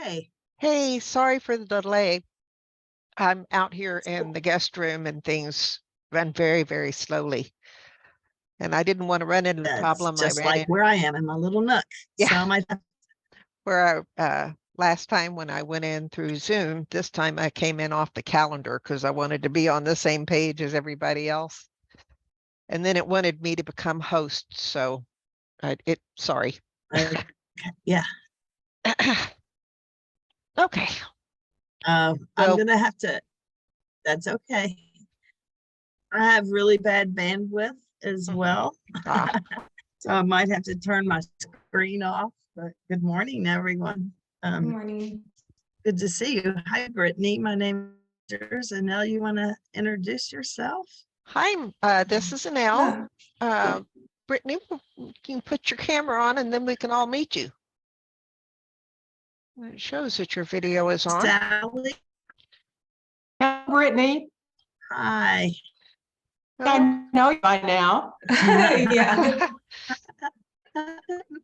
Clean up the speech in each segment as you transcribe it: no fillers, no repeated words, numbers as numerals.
Hey, Hey, sorry for the delay. I'm out here in the guest room and things run very, very slowly. And I didn't want to run into the that's problem I just ran like in. where I am in my little nook. Yeah, So my where last time when I went in through Zoom, this time I came in off the calendar because I wanted to be on the same page as everybody else. And then it wanted me to become host. So sorry. okay, yeah. Okay. I'm So gonna have to. That's okay. I have really bad bandwidth as well, ah, so I might have to turn my screen off. But good morning, everyone. Good morning. Good to see you. Hi, Brittany. My name is yours, and now you want to introduce yourself? hi, this is Annelle. Yeah. Brittany, you can put your camera on and then we can all meet you. It shows that your video is on. Sally. Hi, Brittany. Hi. I know you by now. Yeah.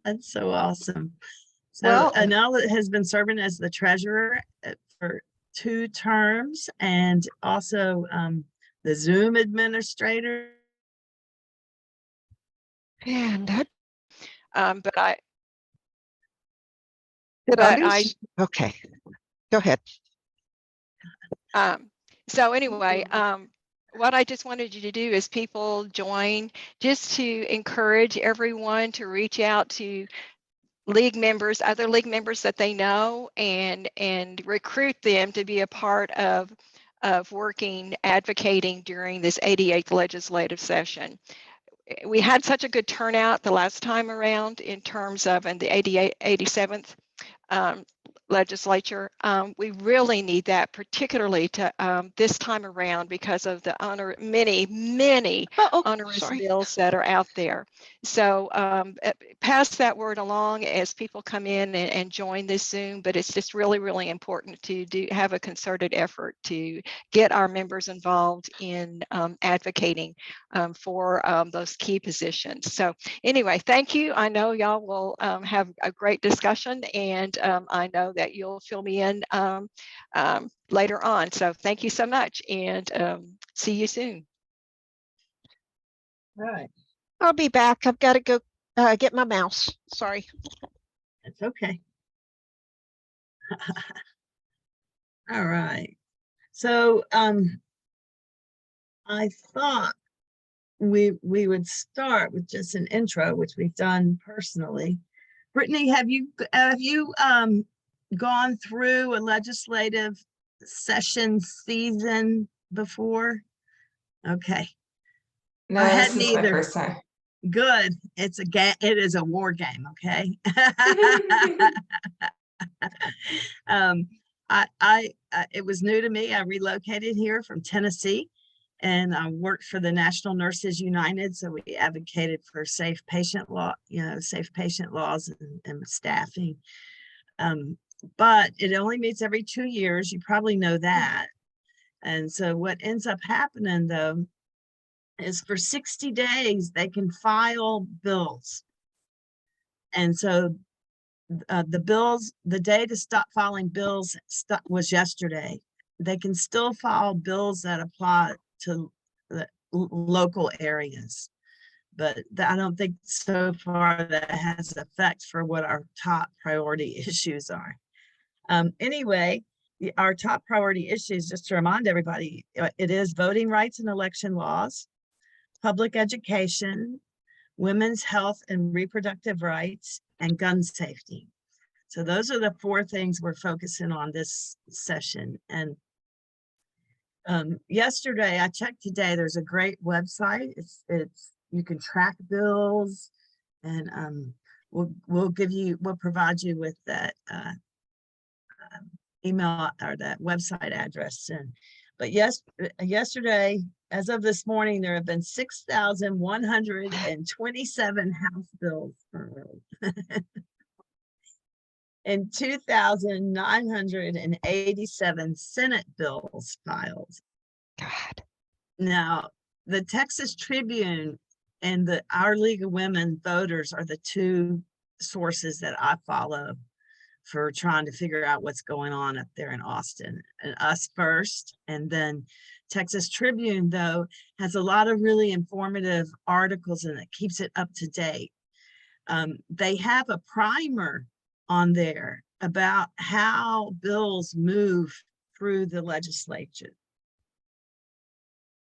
That's so awesome. So Well, Anala has been serving as the treasurer for 2 terms and also the Zoom administrator. and that But I, did but I I, lose? Okay, go ahead. so anyway, what I just wanted you to do is people join just to encourage everyone to reach out to league members, other league members that they know, and recruit them to be a part of working, advocating during this 88th legislative session. We had such a good turnout the last time around in terms of in the 87th legislature. We really need that, particularly to this time around because of the many onerous Sorry. bills that are out there. So pass that word along as people come in and join this Zoom, but it's just really, really important to have a concerted effort to get our members involved in advocating for those key positions. So anyway, thank you. I know y'all will have a great discussion, and I know that you'll fill me in later on. So thank you so much, and see you soon. All right, I'll be back. I've got to go get my mouse. Sorry. that's okay. All right. So I thought we would start with just an intro, which we've done personally. Brittany, have you gone through a legislative session season before? Okay. No, I this hadn't is my either. first time. Good. It's a game. It is a war game. Okay. It was new to me. I relocated here from Tennessee, and I worked for the National Nurses United. So we advocated for safe patient laws and staffing. But it only meets every 2 years. You probably know that. And so what ends up happening though is for 60 days they can file bills. And so the day to stop filing bills was yesterday. They can still file bills that apply to the local areas, but I don't think so far that has effect for what our top priority issues are. Anyway, our top priority issues, just to remind everybody, it is voting rights and election laws, public education, women's health and reproductive rights, and gun safety. So those are the 4 things we're focusing on this session. And yesterday, I checked today, there's a great website. It's you can track bills, and we'll provide you with that email or that website address. But yesterday, as of this morning, there have been 6,127 House bills and 2,987 Senate bills filed. God. Now, the Texas Tribune and our League of Women Voters are the 2 sources that I follow for trying to figure out what's going on up there in Austin. And us first, and then Texas Tribune, though, has a lot of really informative articles and it keeps it up to date. They have a primer on there about how bills move through the legislature.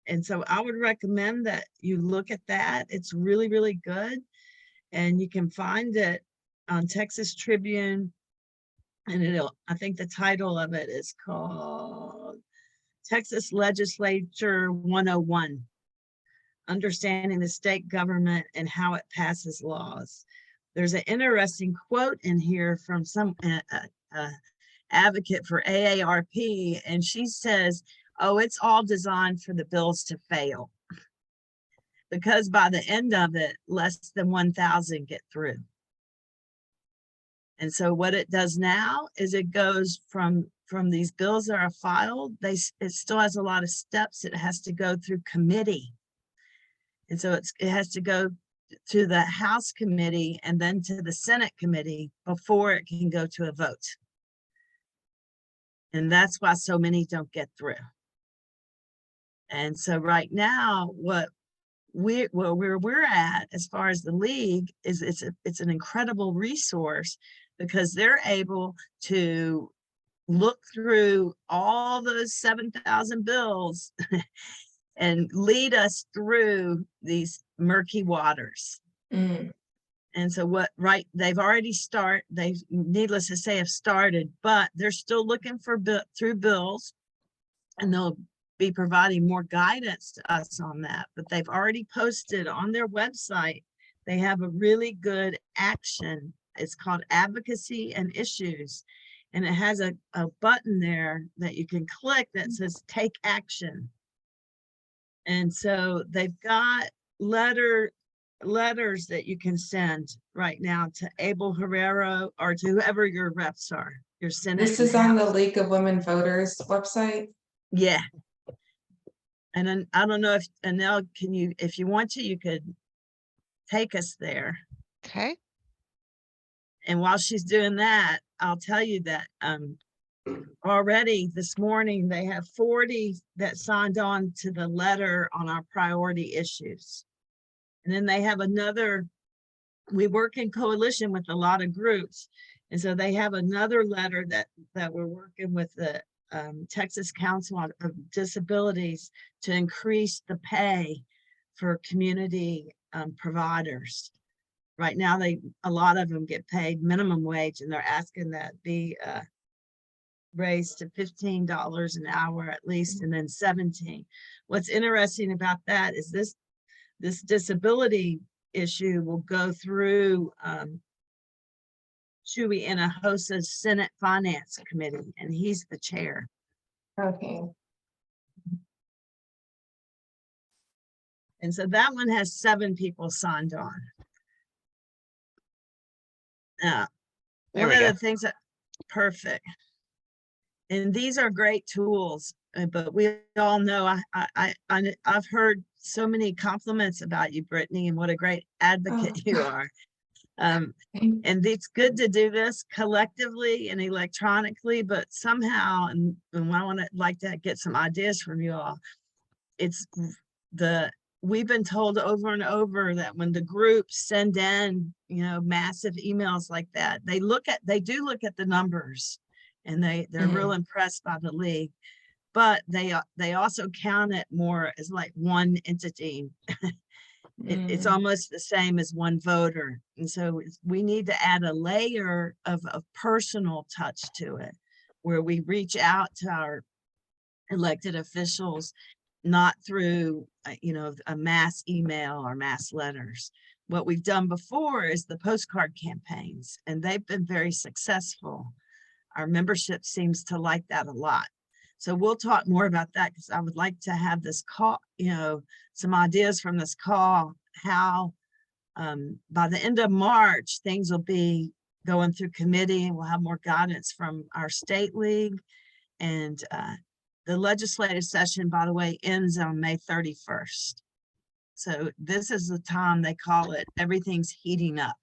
And so I would recommend that you look at that. It's really, really good. And you can find it on Texas Tribune. And I think the title of it is called Texas Legislature 101, Understanding the State Government and How It Passes Laws. There's an interesting quote in here from some advocate for AARP, and she says, oh, it's all designed for the bills to fail, because by the end of it, less than 1,000 get through. And so what it does now is it goes from these bills that are filed, it still has a lot of steps. It has to go through committee. And so it has to go to the House committee and then to the Senate committee before it can go to a vote. And that's why so many don't get through. And so right now, where we're at as far as the league is it's an incredible resource, because they're able to look through all those 7,000 bills and lead us through these murky waters. Mm. And so they've already needless to say, have started, but they're still looking for through bills, and they'll be providing more guidance to us on that. But they've already posted on their website, they have a really good action. It's called Advocacy and Issues. And it has a button there that you can click that says Take Action. And so they've got letters that you can send right now to Abel Herrero or to whoever your reps are, your Senate. This is on the League of Women Voters website. Yeah. And then I don't know if Anel, if you want to, you could take us there. Okay. And while she's doing that, I'll tell you that already this morning, they have 40 that signed on to the letter on our priority issues. And then they have we work in coalition with a lot of groups. And so they have another letter that we're working with the Texas Council of Disabilities to increase the pay for community providers. Right now, a lot of them get paid minimum wage, and they're asking that be raised to $15 an hour at least, and then 17. What's interesting about that is this disability issue will go through Chuy Hinojosa's Senate Finance Committee, and he's the chair. Okay. And so that one has 7 people signed on. One of the things that perfect. And these are great tools, but we all know I've heard so many compliments about you, Brittany, and what a great advocate you are. And it's good to do this collectively and electronically, but somehow, and I want to like to get some ideas from you all. We've been told over and over that when the groups send in, massive emails like that, they do look at the numbers, and they're real impressed by the league, but they also count it more as like one entity. It's almost the same as one voter. And so we need to add a layer of personal touch to it, where we reach out to our elected officials, not through, a mass email or mass letters. What we've done before is the postcard campaigns, and they've been very successful. Our membership seems to like that a lot. So we'll talk more about that, because I would like to have this call, some ideas from this call, how by the end of March, things will be going through committee, and we'll have more guidance from our state league. And the legislative session, by the way, ends on May 31st. So this is the time they call it, everything's heating up.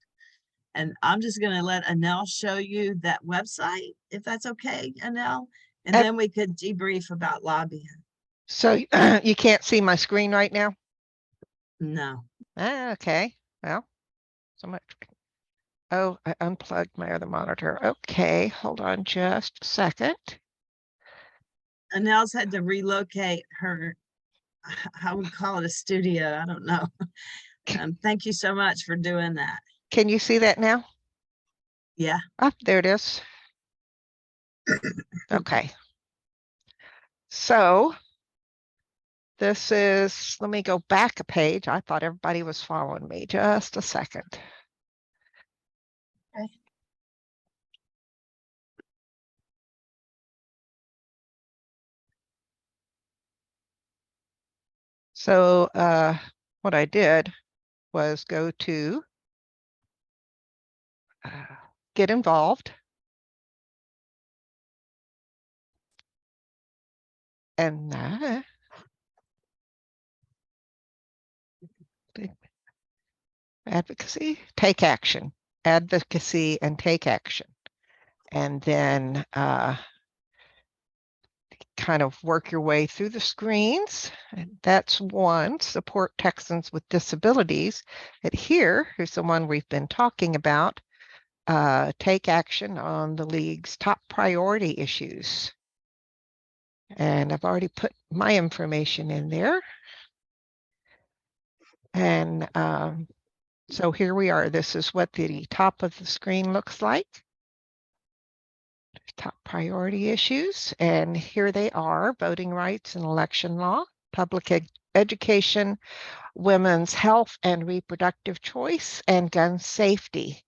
And I'm just gonna let Anel show you that website, if that's okay, Anel. And Ab- then we could debrief about lobbying. So you can't see my screen right now? No. Ah, okay. Well, so much. Oh, I unplugged my other monitor. Okay, hold on just a second. Anel's had to relocate her, how we call it, a studio. I don't know. Thank you so much for doing that. Can you see that now? Yeah. Ah, there it is. Okay. So this is, let me go back a page. I thought everybody was following me. Just a second. Okay. So what I did was go to get involved. And advocacy, take action, advocacy and take action. And then kind of work your way through the screens. And that's one, support Texans with disabilities. And here, here's the one we've been talking about, take action on the league's top priority issues. And I've already put my information in there. And so here we are. This is what the top of the screen looks like. Top priority issues. And here they are: voting rights and election law, public education, women's health and reproductive choice, and gun safety.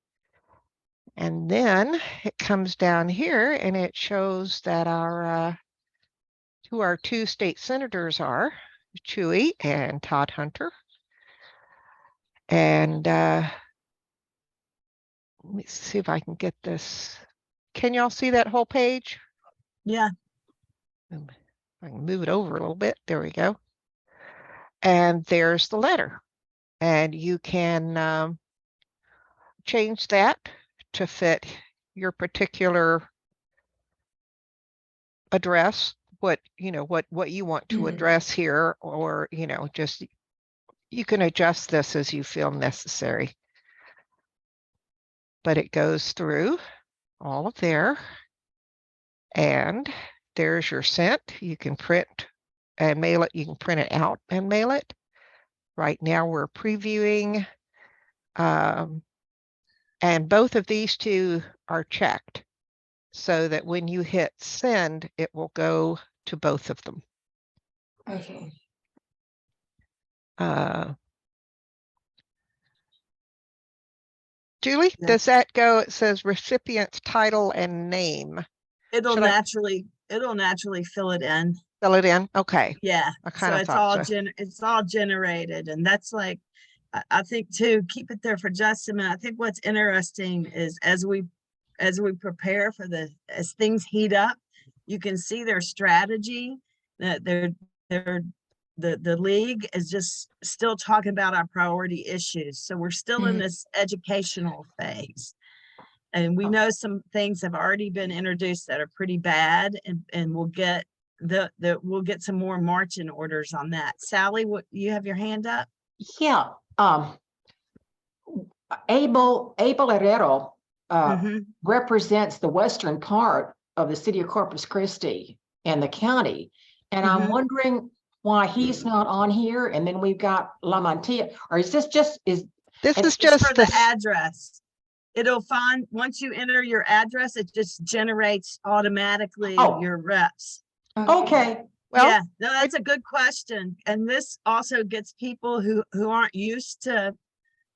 And then it comes down here and it shows that our who our two state senators are, Chewy and Todd Hunter. And let me see if I can get this. Can y'all see that whole page? Yeah. I can move it over a little bit. There we go. And there's the letter. And you can change that to fit your particular address, what you want to address here, or just you can adjust this as you feel necessary. But it goes through all of there, and there's your sent. You can print and mail it. You can print it out and mail it. Right now we're previewing, and both of these two are checked so that when you hit send, it will go to both of them. Okay. Julie, Yeah. does that go? It says recipient's title and name. It'll Should I- naturally fill it in. Fill it in. Okay. Yeah. I So kind of it's thought all so. it's all generated. And that's like, I think too, keep it there for just a minute. I think what's interesting is as we prepare for as things heat up, you can see their strategy, that the league is just still talking about our priority issues. So we're still in this educational phase. And we know some things have already been introduced that are pretty bad, and we'll get we'll get some more marching orders on that. Sally, what, you have your hand up? Yeah. Abel Herrero Mhm. represents the western part of the city of Corpus Christi and the county. And I'm Mhm. wondering why he's not on here. And then we've got La Mantilla, or is this just This and is It's for just the the address. It'll find, once you enter your address, it just generates automatically Oh. your reps. okay. well. Yeah, no, that's a good question. And this also gets people who aren't used to,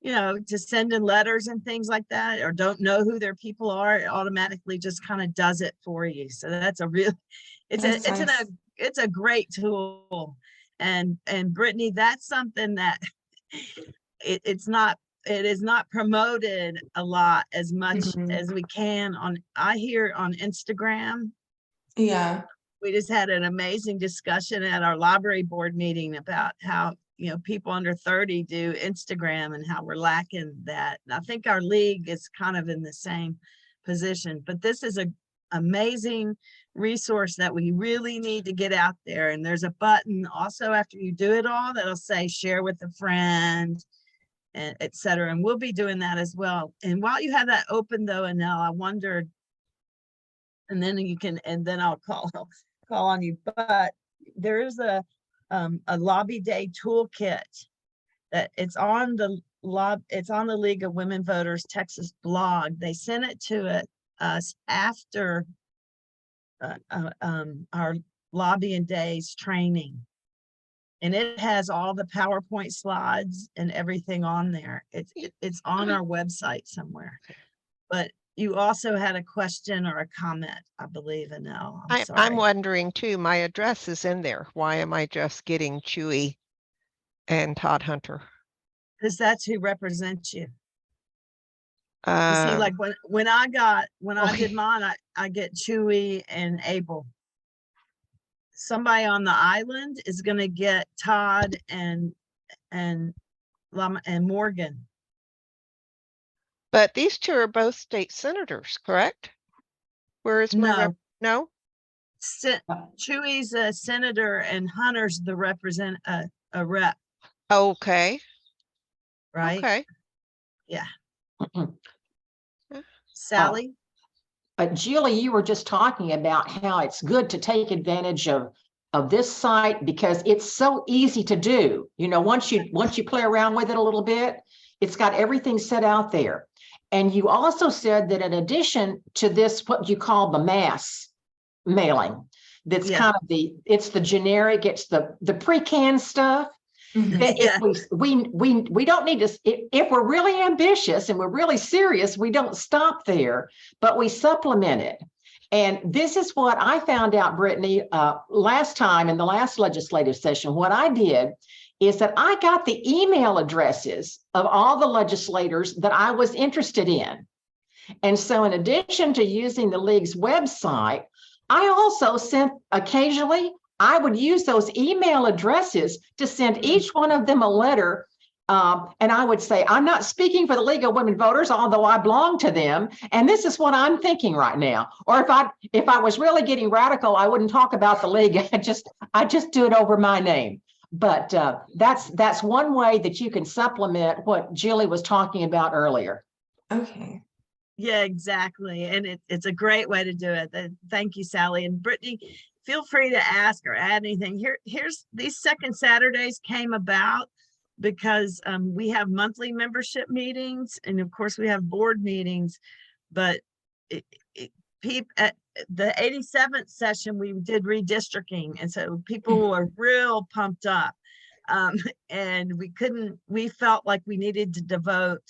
to sending letters and things like that, or don't know who their people are. It automatically just kind of does it for you. So that's a real, it's a great tool. And Brittany, that's something that it is not promoted a lot as much as we can I hear on Instagram. Yeah. We just had an amazing discussion at our library board meeting about how people under 30 do Instagram and how we're lacking that. And I think our league is kind of in the same position, but this is a amazing resource that we really need to get out there. And there's a button also after you do it all that'll say share with a friend, and et cetera. And we'll be doing that as well. And while you have that open though, Annelle, I wondered, and then you can, and then I'll call on you, but there is a lobby day toolkit that it's on the League of Women Voters Texas blog. They sent it to us after our lobbying days training, and it has all the PowerPoint slides and everything on there. It's on our website somewhere. But you also had a question or a comment, I believe, Annelle. I'm sorry. I'm wondering too, my address is in there. Why am I just getting Chewy and Todd Hunter? Because that's who represents you. You see, like when I did mine, I get Chewy and Abel. Somebody on the island is going to get Todd and Morgan. But these two are both state senators, correct? Where is my rep? No? Chewy's a senator and Hunter's the a rep. Okay. Right? Okay. Yeah. Sally? Julie, you were just talking about how it's good to take advantage of this site because it's so easy to do. Once you play around with it a little bit, it's got everything set out there. And you also said that in addition to this, what you call the mass mailing, that's kind of it's the generic, it's the pre-canned stuff. If we don't need to, if we're really ambitious and we're really serious, we don't stop there, but we supplement it. And this is what I found out, Brittany, last time in the last legislative session. What I did is that I got the email addresses of all the legislators that I was interested in. And so in addition to using the league's website, I also sent occasionally, I would use those email addresses to send each one of them a letter. And I would say, I'm not speaking for the League of Women Voters, although I belong to them. And this is what I'm thinking right now. Or if I was really getting radical, I wouldn't talk about the league. I just do it over my name. But that's one way that you can supplement what Julie was talking about earlier. Okay. Yeah, exactly. And it's a great way to do it. Thank you, Sally. And Brittany, feel free to ask or add anything. Here's these second Saturdays came about because we have monthly membership meetings, and of course we have board meetings, but at the 87th session we did redistricting, and so people were real pumped up, and we felt like we needed to devote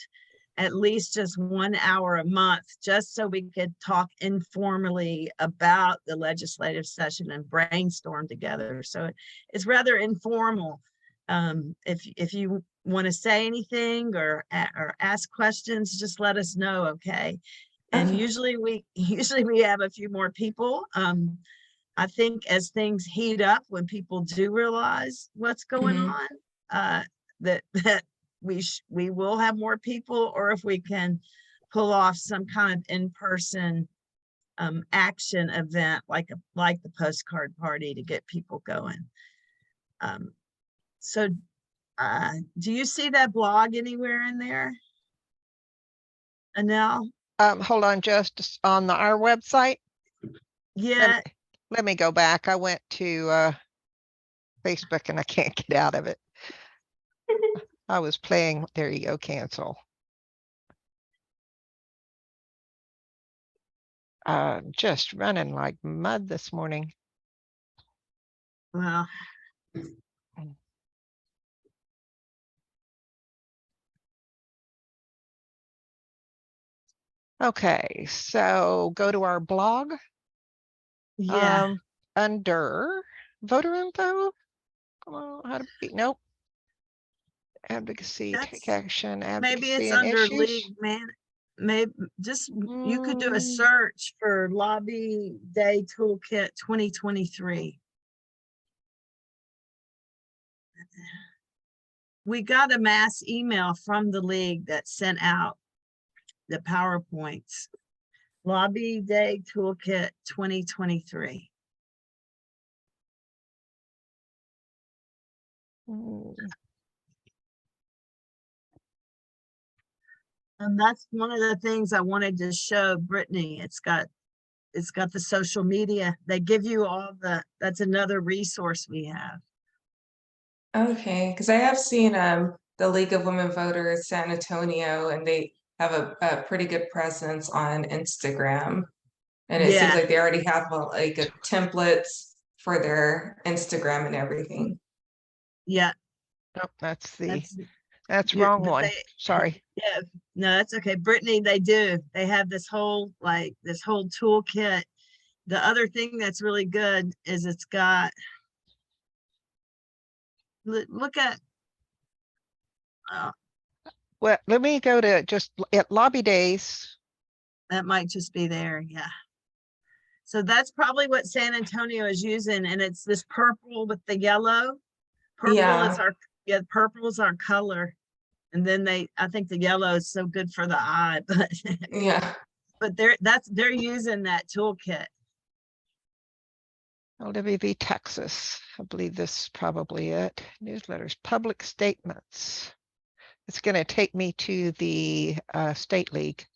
at least just 1 hour a month just so we could talk informally about the legislative session and brainstorm together. So it's rather informal. If you want to say anything or ask questions, just let us know, okay? And usually we have a few more people. I think as things heat up, when people do realize what's going on, that we will have more people, or if we can pull off some kind of in-person action event like the postcard party to get people going. So do you see that blog anywhere in there, Annelle? Hold on, just on our website. Yeah. Let me go back. I went to Facebook and I can't get out of it. I was playing, there you go, cancel. Just running like mud this morning. Well, okay, so go to our blog. yeah. Under voter info. Come on, how to be, nope. Advocacy, take action, Maybe advocacy it's and under issues. league, man. Maybe just you could do a search for Lobby Day Toolkit 2023. we got a mass email from the league that sent out the PowerPoints. Lobby Day Toolkit 2023. Mm, And that's one of the things I wanted to show Brittany. It's got the social media. They give you all that's another resource we have. Okay, because I have seen the League of Women Voters San Antonio, and they have a pretty good presence on Instagram. And it seems Yeah, like they already have like a templates for their Instagram and everything. yeah. nope, that's Yeah, wrong but one. Sorry. Yeah, no, that's okay. Brittany, they do. They have this whole toolkit. The other thing that's really good is it's got, look at, Well, let me go to just at lobby days. that might just be there. Yeah. So that's probably what San Antonio is using. And it's this purple with the yellow. Purple is Yeah. purple is our color. And then I think the yellow is so good for the eye, but Yeah. but they're using that toolkit. LWV Texas. I believe this is probably it. Newsletters, public statements. It's going to take me to the state league.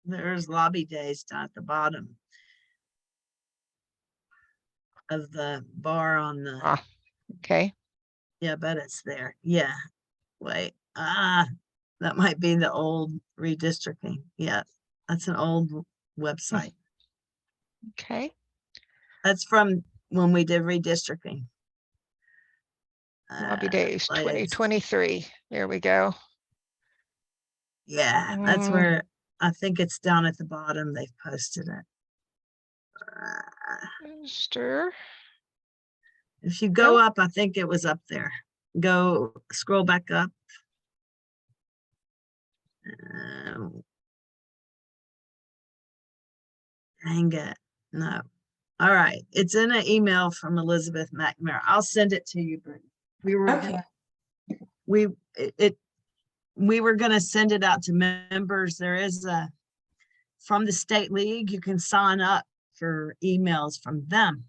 There's lobby days down at the bottom of the bar on the, Ah, okay. yeah, but it's there. Yeah. Wait, that might be the old redistricting. Yeah, that's an old website. Okay. That's from when we did redistricting. Lobby days Plays. 2023. There we go. Yeah, that's where I think it's down at the bottom. They've posted it. Register. If you go up, I think it was up there. Go scroll back up. Dang it. No. All right. It's in an email from Elizabeth McNamara. I'll send it to you, Brittany. We were Okay. gonna, we were gonna send it out to members. There is from the state league, you can sign up for emails from them.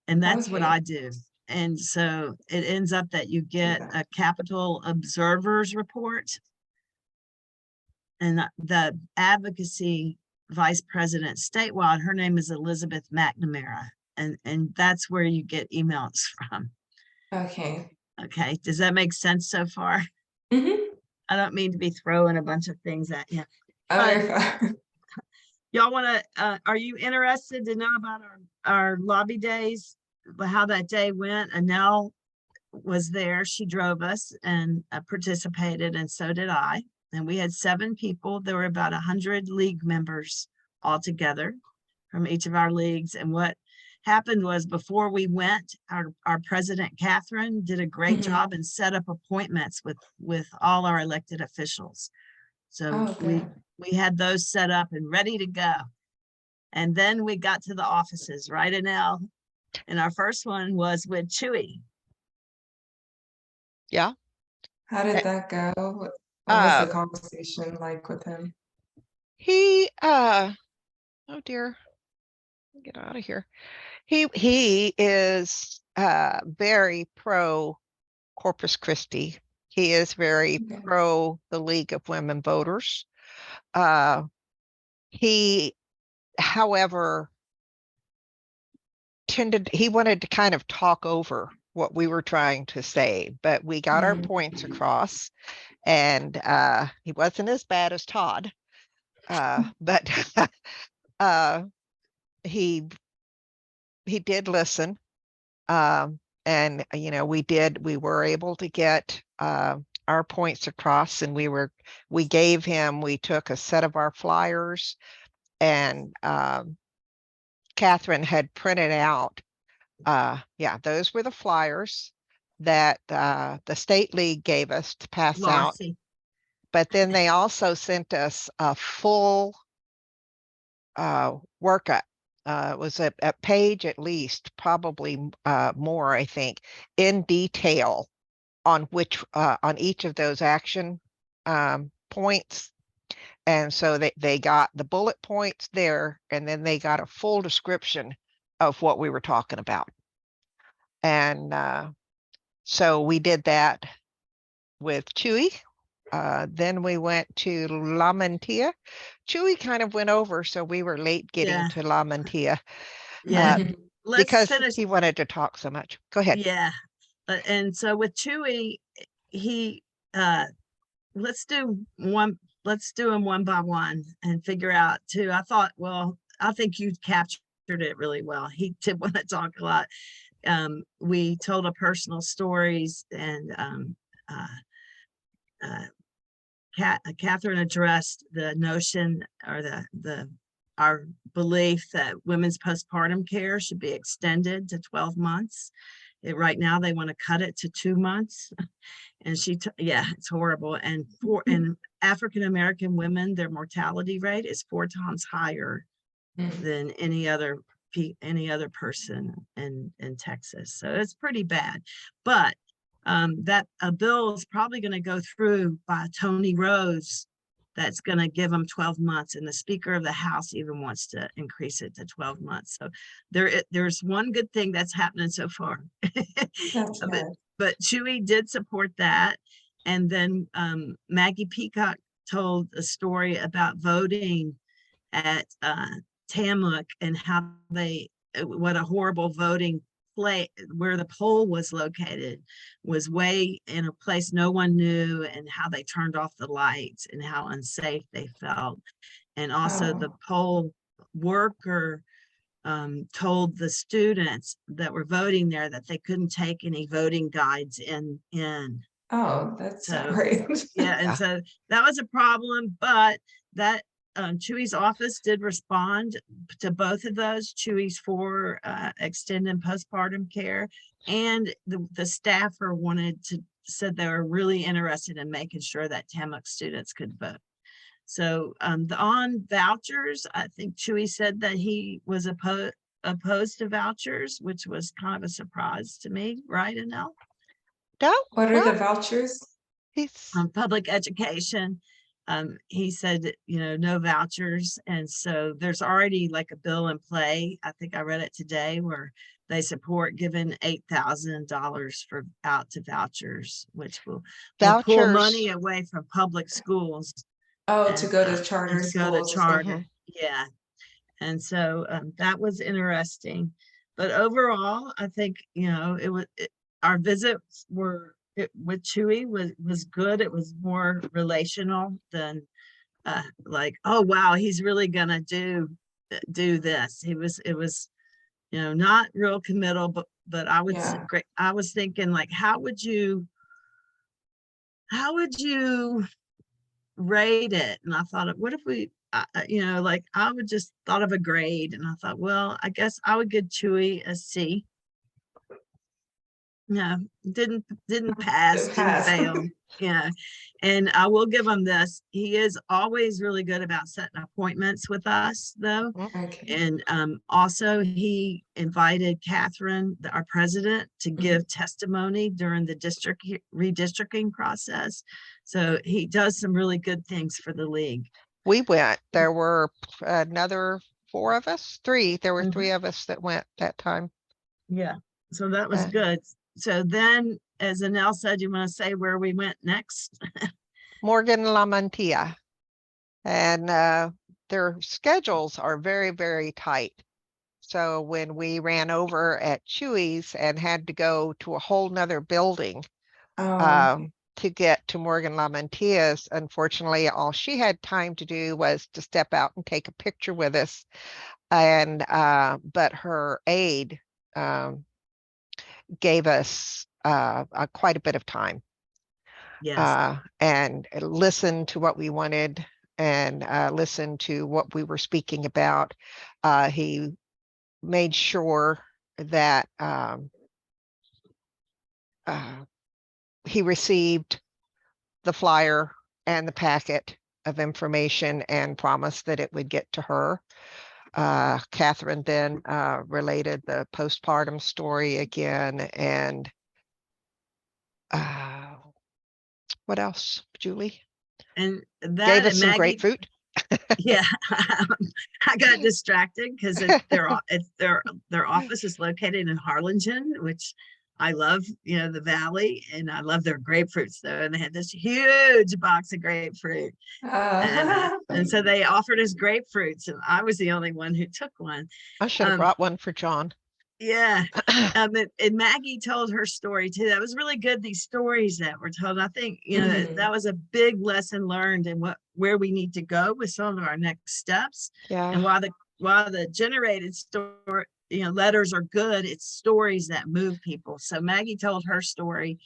And that's what Okay. I do. And so it ends up that you get a Capitol Observers report. And the advocacy vice president statewide, her name is Elizabeth McNamara. And that's where you get emails from. Okay. Okay, does that make sense so far? Mm-hmm. I don't mean to be throwing a bunch of things at you. Okay. Y'all want to, are you interested to know about our lobby days, how that day went? Anel was there. She drove us and participated, and so did I. And we had 7 people. There were about 100 league members altogether from each of our leagues. And what happened was before we went, our president, Catherine, did a great job and set up appointments with all our elected officials. So we had those set up and ready to go. And then we got to the offices, right, Anel? And our first one was with Chewy. Yeah. How did that go? What was the conversation like with him? He oh dear, get out of here. He is very pro Corpus Christi. He is very pro the League of Women Voters. He, however, he wanted to kind of talk over what we were trying to say, but we got our points across, and he wasn't as bad as Todd, but he did listen. And we were able to get our points across, and we took a set of our flyers, and Catherine had printed out, those were the flyers that the state league gave us to pass out. But then they also sent us a full workup it was a page at least, probably more, I think, in detail on which on each of those action points. And so they got the bullet points there, and then they got a full description of what we were talking about. And so we did that with Chewy. Then we went to La Mantilla. Chewy kind of went over, so we were late getting Yeah. to La Mantilla Yeah, let's because finish. he wanted to talk so much. Go ahead. Yeah, and so with Chewy, he, let's do them one by one and figure out too. I thought, well, I think you captured it really well. He did want to talk a lot. We told a personal stories, and Catherine addressed the notion, or our belief that women's postpartum care should be extended to 12 months. Right now they want to cut it to 2 months. And yeah, it's horrible. And African American women, their mortality rate is 4 times higher than any other person in Texas. So it's pretty bad. But that a bill is probably going to go through by Tony Rose. That's going to give them 12 months. And the Speaker of the House even wants to increase it to 12 months. So there's one good thing that's happening so far. That's good. But Chewy did support that. And then Maggie Peacock told a story about voting at Tamuk, and how what a horrible voting place, where the poll was located was way in a place no one knew, and how they turned off the lights and how unsafe they felt. And also the poll worker told the students that were voting there that they couldn't take any voting guides in. Oh, that's So, great. yeah, and so that was a problem, but that Chewy's office did respond to both of those. Chewy's for extending postpartum care, and the staffer said they were really interested in making sure that Tamuk students could vote. So on vouchers, I think Chewy said that he was opposed to vouchers, which was kind of a surprise to me, right, Anel? No, What are the vouchers? Public education. He said, no vouchers. And so there's already like a bill in play. I think I read it today, where they support giving $8,000 out to vouchers, which will pull money away from public schools. Oh, to go to charter schools. Yeah. And so that was interesting. But overall, I think, our visits with Chewy was good. It was more relational than like, oh wow, he's really gonna do this. It was not real committal, but I would great. I was thinking, like, how would you rate it? And I thought, what if we like, I would just thought of a grade, and I thought, well, I guess I would give Chewy a C. No, didn't pass, didn't fail. Yeah. And I will give him this. He is always really good about setting appointments with us, though. Okay. And also he invited Catherine, our president, to give testimony during the district redistricting process. So he does some really good things for the league. We went. There were another 4 of us, 3. There were 3 of us that went that time. Yeah. So that was good. So then, as Anel said, you want to say where we went next? Morgan La Mantilla. And their schedules are very, very tight. So when we ran over at Chewy's and had to go to a whole nother building to get to Morgan La Mantilla's, unfortunately, all she had time to do was to step out and take a picture with us. And but her aide gave us quite a bit of time. Yes. And listened to what we wanted, and listened to what we were speaking about. He made sure that he received the flyer and the packet of information, and promised that it would get to her. Catherine then related the postpartum story again, and what else, Julie? And Gave that us and some Maggie, grapefruit. yeah, I got distracted because their office is located in Harlingen, which I love, the valley, and I love their grapefruits though. And they had this huge box of grapefruit, and so they offered us grapefruits, and I was the only one who took one. I should have Um, brought one for John. Yeah. And Maggie told her story too. That was really good. These stories that were told. I think, that was a big lesson learned and where we need to go with some of our next steps. Yeah. And while the generated story, letters are good, it's stories that move people. So Maggie told her story,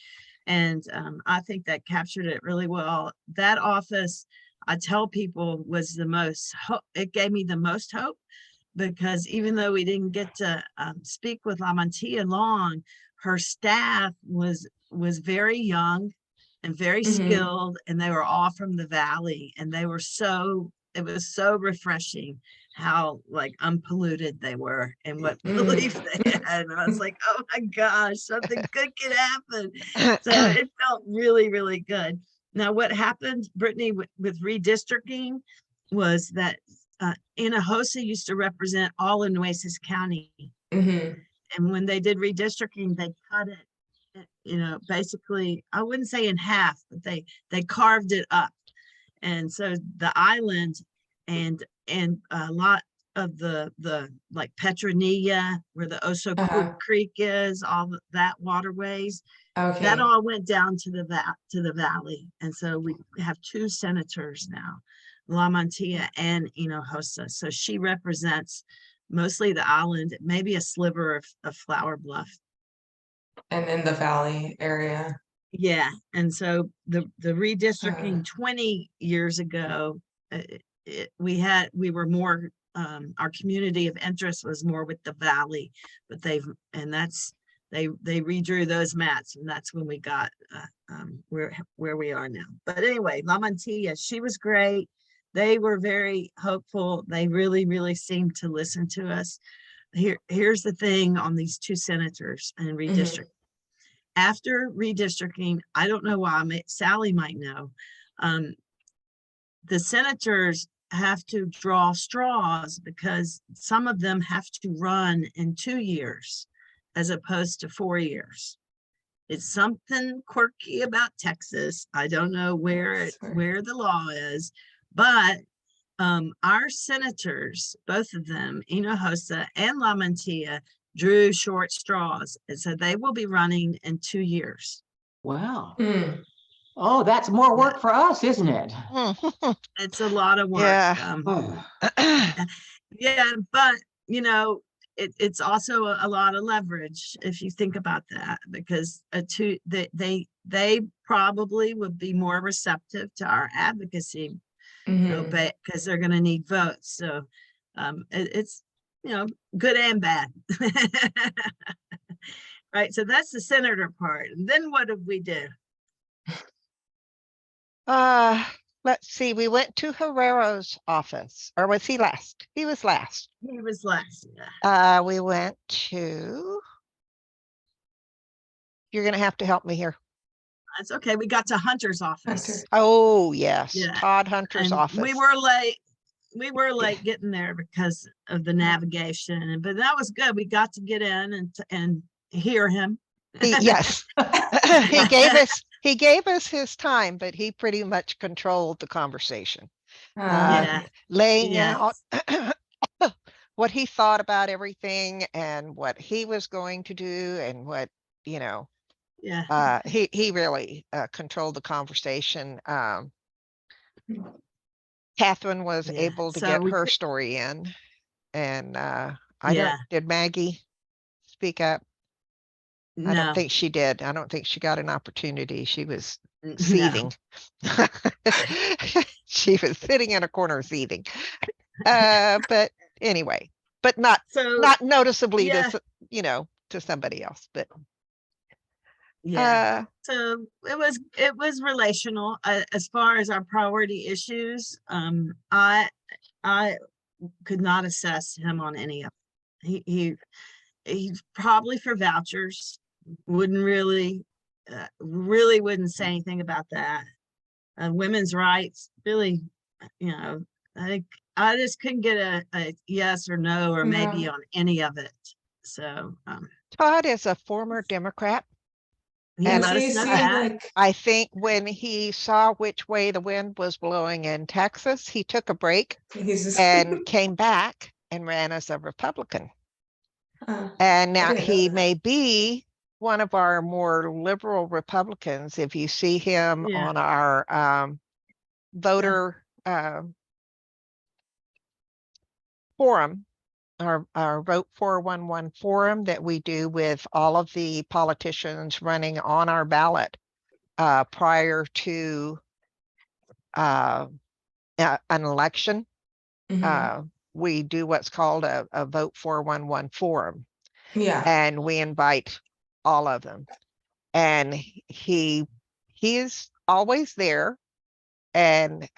and I think that captured it really well. That office, I tell people, was the most hope. It gave me the most hope, because even though we didn't get to speak with LaMantia long, her staff was very young and very skilled, and they were all from the valley, and it was so refreshing how like unpolluted they were and what belief they had. And I was like, oh my gosh, something good could happen. So it felt really, really good. Now, what happened, Brittany, with redistricting was that Hinojosa used to represent all in Nueces County. And when they did redistricting, they cut it, basically, I wouldn't say in half, but they carved it up. And so the island and a lot of the like Petronilla, where the Oso Creek is, all that waterways, that all went down to the valley. And so we have two senators now, LaMantia and Hinojosa. So she represents mostly the island, maybe a sliver of Flower Bluff. And in the valley area. Yeah. And so the redistricting 20 years ago, we were more, our community of interest was more with the valley, but they redrew those maps, and that's when we got where we are now. But anyway, LaMantia, she was great. They were very hopeful. They really, really seemed to listen to us. Here's the thing on these two senators and redistricting. After redistricting, I don't know why, Sally might know, the senators have to draw straws because some of them have to run in 2 years as opposed to 4 years. It's something quirky about Texas. I don't know where the law is, but our senators, both of them, Hinojosa and LaMantia, drew short straws, and so they will be running in 2 years. Wow. Oh, that's more work for us, isn't it? It's a lot of work. Yeah. Yeah, but it's also a lot of leverage if you think about that, because they probably would be more receptive to our advocacy, because they're going to need votes. So it's good and bad. Right. So that's the senator part. And then what did we do? Let's see. We went to Herrero's office, or was he last? He was last. He was last. Yeah. We went to. You're going to have to help me here. That's okay. We got to Hunter's office. Oh yes, Yeah. Todd Hunter's office. We were late getting there because of the navigation, but that was good. We got to get in and hear him. Yes. he gave us his time, but he pretty much controlled the conversation. Laying out what he thought about everything and what he was going to do and what, he really controlled the conversation. Catherine was able to get her story in, and did Maggie speak up? No. I don't think she did. I don't think she got an opportunity. She was seething. No. She was sitting in a corner seething. But anyway, but not noticeably to somebody else, but so it was relational as far as our priority issues. I could not assess him on any of it. He's probably for vouchers, wouldn't really wouldn't say anything about that. Women's rights, really, I think I just couldn't get a yes or no or maybe No. on any of it. So Todd is a former Democrat. he And let So us you know see, that. like, I think when he saw which way the wind was blowing in Texas, he took a break he's just. and came back and ran as a Republican. Oh, And I now didn't know he that. may be one of our more liberal Republicans. If you see him Yeah. on our voter forum, our Vote 411 forum that we do with all of the politicians running on our ballot prior to an election. Mhm. We do what's called a Vote 411 forum, Yeah. and we invite all of them. And he is always there, and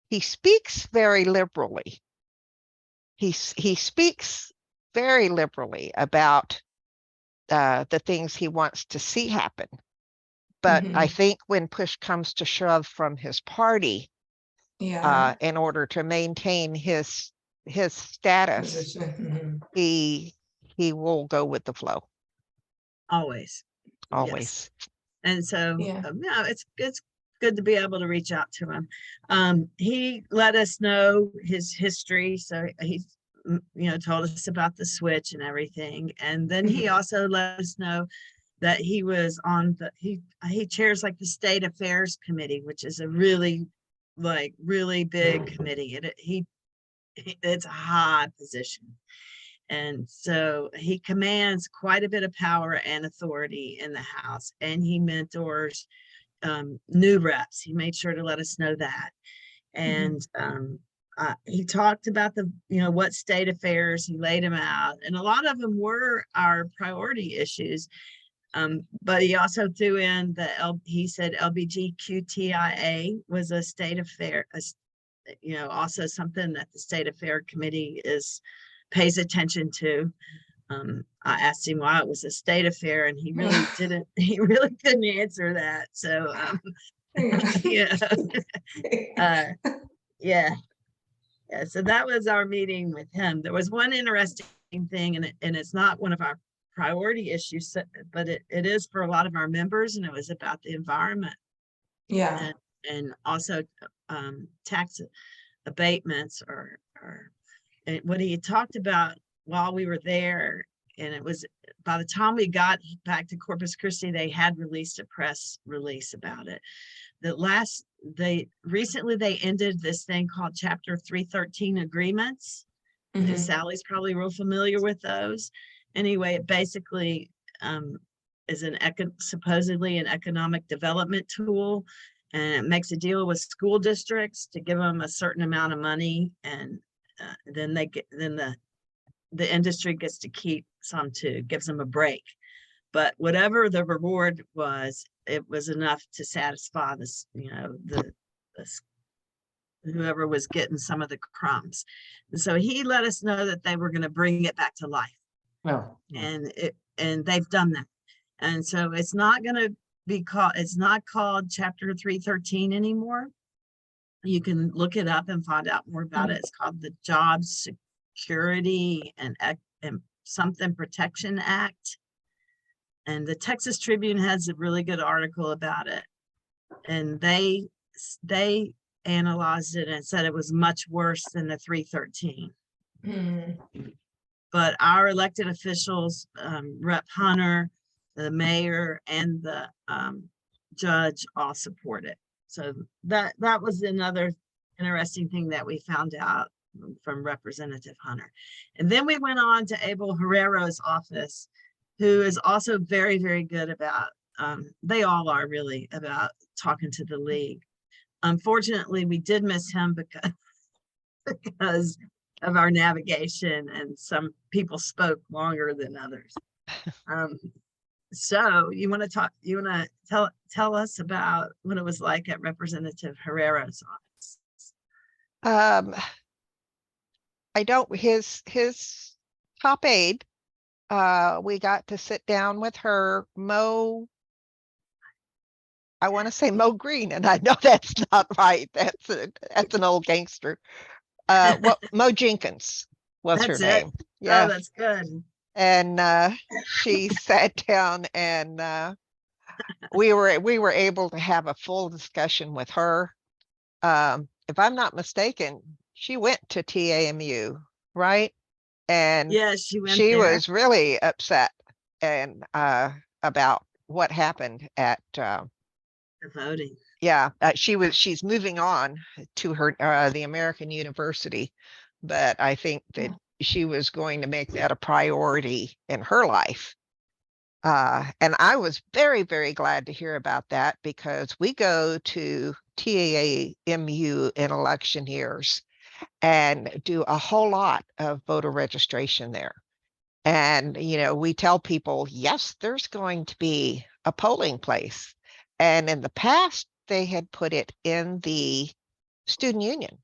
he speaks very liberally. He speaks very liberally about the things he wants to see happen. But I Mhm. think when push comes to shove from his party, Yeah. in order to maintain his status, Position. he will go with the flow Always. Yes. always. And so, Yeah. it's good to be able to reach out to him. He let us know his history. So he, told us about the switch and everything. And then he Mhm. also let us know that he was on he chairs like the State Affairs Committee, which is a really big committee. It's a high position. And so he commands quite a bit of power and authority in the House, and he mentors new reps. He made sure to let us know that. And he talked about what state affairs, he laid them out, and a lot of them were our priority issues. But he also threw in he said LBGQTIA was a state affair, also something that the State Affair Committee pays attention to. I asked him why it was a state affair, and he really didn't. He really couldn't answer that. So, yeah, yeah. So that was our meeting with him. There was one interesting thing, and it's not one of our priority issues, but it is for a lot of our members, and it was about the environment Yeah. and also tax abatements or what he had talked about while we were there. And it was by the time we got back to Corpus Christi, they had released a press release about it. Recently they ended this thing called Chapter 313 agreements. Mhm. Sally's probably real familiar with those. Anyway, it basically is supposedly an economic development tool, and it makes a deal with school districts to give them a certain amount of money, and then the industry gets to keep some too, gives them a break. But whatever the reward was, it was enough to satisfy this, whoever was getting some of the crumbs. And so he let us know that they were going to bring it back to life. Well, yeah. And they've done that. And so it's not going to be called, it's not called Chapter 313 anymore. You can look it up and find out more about it. It's called the Job Security and something Protection Act. And the Texas Tribune has a really good article about it. And they analyzed it and said it was much worse than the 313. Mhm. But our elected officials, Rep. Hunter, the mayor, and the judge all support it. So that was another interesting thing that we found out from Representative Hunter. And then we went on to Abel Herrero's office, who is also very, very good about, they all are really, about talking to the league. Unfortunately, we did miss him because of our navigation, and some people spoke longer than others. So you want to tell us about what it was like at Representative Herrera's office? I don't, his top aide, we got to sit down with her, I want to say Mo Green, and I know that's not right. That's an old gangster. What Mo Jenkins was her That's it. name. Oh, Yeah. that's good. And she sat down and we were able to have a full discussion with her. If I'm not mistaken, she went to TAMU, right? And Yeah, she went she there. was really upset and about what happened at The voting. yeah, she's moving on to her the American University, but I think that she was going to make that a priority in her life. And I was very, very glad to hear about that because we go to TAMU in election years and do a whole lot of voter registration there. And, you know, we tell people, yes, there's going to be a polling place. And in the past, they had put it in the student union.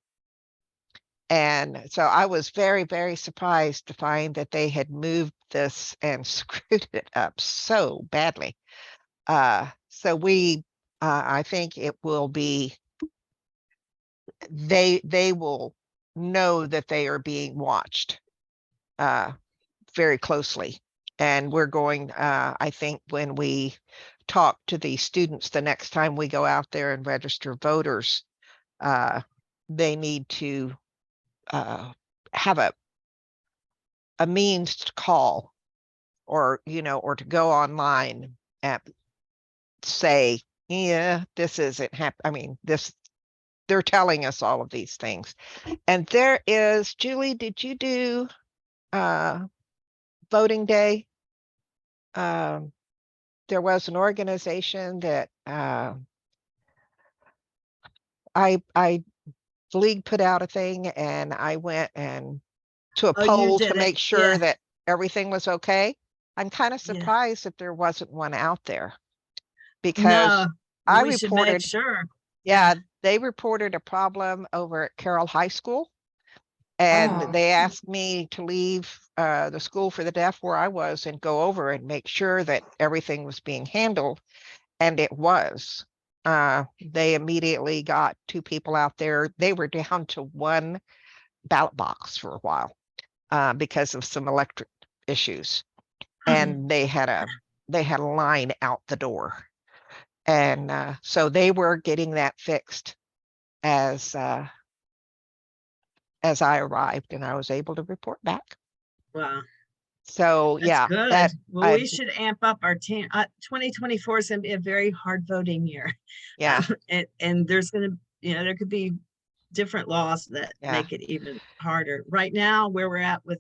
And so I was very, very surprised to find that they had moved this and screwed it up so badly. So I think it will be, they will know that they are being watched very closely. And we're going, I think when we talk to the students the next time we go out there and register voters, they need to have a means to call or, you know, or to go online and say, yeah, this isn't I mean, they're telling us all of these things. And there is, Julie, did you do voting day? There was an organization that I the league put out a thing and I went and to a Oh, you poll did to it. make sure Yeah. that everything was okay. I'm kind of Yeah. surprised that there wasn't one out there because No, I we should make reported, sure. yeah, they reported a problem over at Carroll High School. And Oh. they asked me to leave the school for the deaf where I was and go over and make sure that everything was being handled. And it was. They immediately got 2 people out there. They were down to 1 ballot box for a while because of some electric issues. And they had a line out the door. And so they were getting that fixed as I arrived and I was able to report back. Wow, So that's yeah, good. that Well, we should amp up our team. 2024 is going to be a very hard voting year. yeah, And there's going to, you know, there could be different laws that yeah, make it even harder. Right now, where we're at with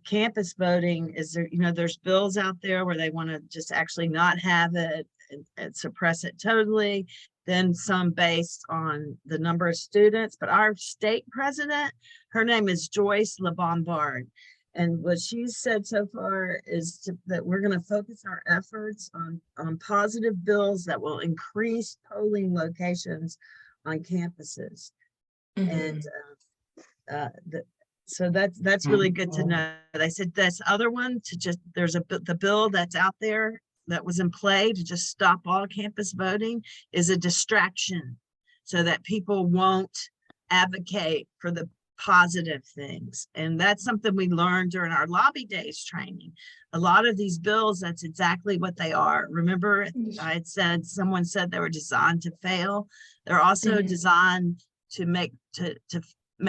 campus voting is there, you know, there's bills out there where they want to just actually not have it and suppress it totally. Then some based on the number of students. But our state president, her name is Joyce LeBombard. And what she's said so far is that we're going to focus our efforts on positive bills that will increase polling locations on campuses. And so that's really good to know. I said this other one to just, there's the bill that's out there that was in play to just stop all campus voting is a distraction so that people won't advocate for the positive things. And that's something we learned during our lobby days training. A lot of these bills, that's exactly what they are. Remember, I had said, someone said they were designed to fail. They're also designed to make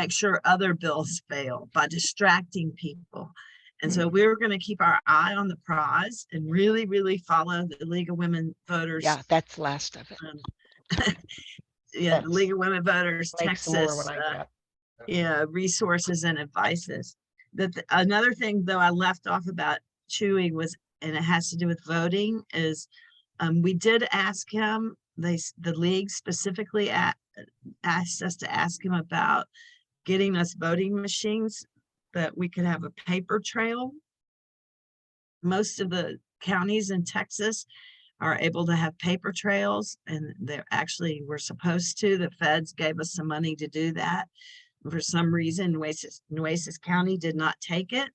sure other bills fail by distracting people. And so we're going to keep our eye on the prize and really, really follow the League of Women Voters. yeah, that's last of it. Yeah, the League of Women Voters, Make some more Texas, when I get. yeah, resources and advices. Another thing though I left off about Chewy was, and it has to do with voting, is we did ask him, the league specifically asked us to ask him about getting us voting machines that we could have a paper trail. Most of the counties in Texas are able to have paper trails, and we're supposed to. The feds gave us some money to do that. For some reason, Nueces County did not take it.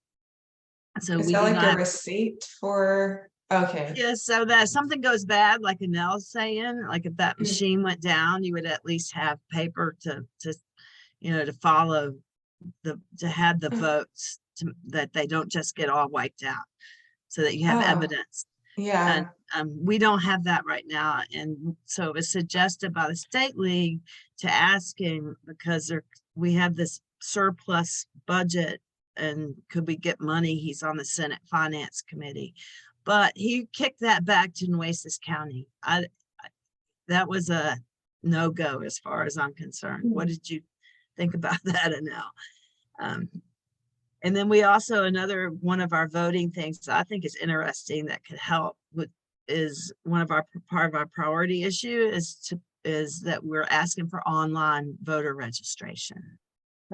So Is we that do like not a have, receipt for, okay. yeah, so that something goes bad, like Anel's saying, like if that Mm. machine went down, you would at least have paper to to follow to have the Mm. votes that they don't just get all wiped out, so that you have Oh, evidence. And yeah. we don't have that right now. And so it was suggested by the state league to ask him, because we have this surplus budget and could we get money? He's on the Senate Finance Committee, but he kicked that back to Nueces County. That was a no-go as far as I'm concerned. What did you think about that, Anel? And then we also, another one of our voting things that I think is interesting that could help with is part of our priority issue is that we're asking for online voter registration.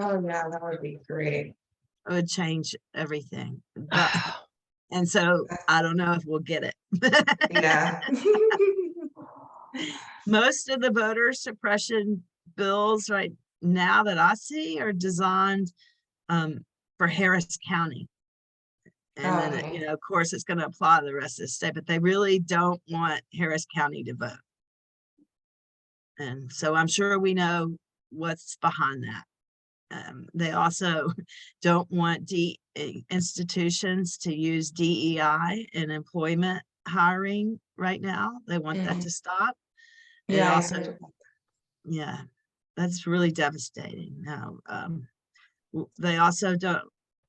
Oh, yeah, that would be great. It would change everything. But and so I don't know if we'll get it. Yeah. Most of the voter suppression bills right now that I see are designed for Harris County. And then, Okay. of course, it's going to apply to the rest of the state, but they really don't want Harris County to vote. And so I'm sure we know what's behind that. They also don't want institutions to use DEI in employment hiring right now. They want that to stop. It Yeah, I also, heard about yeah, that's really devastating. Now, they also don't,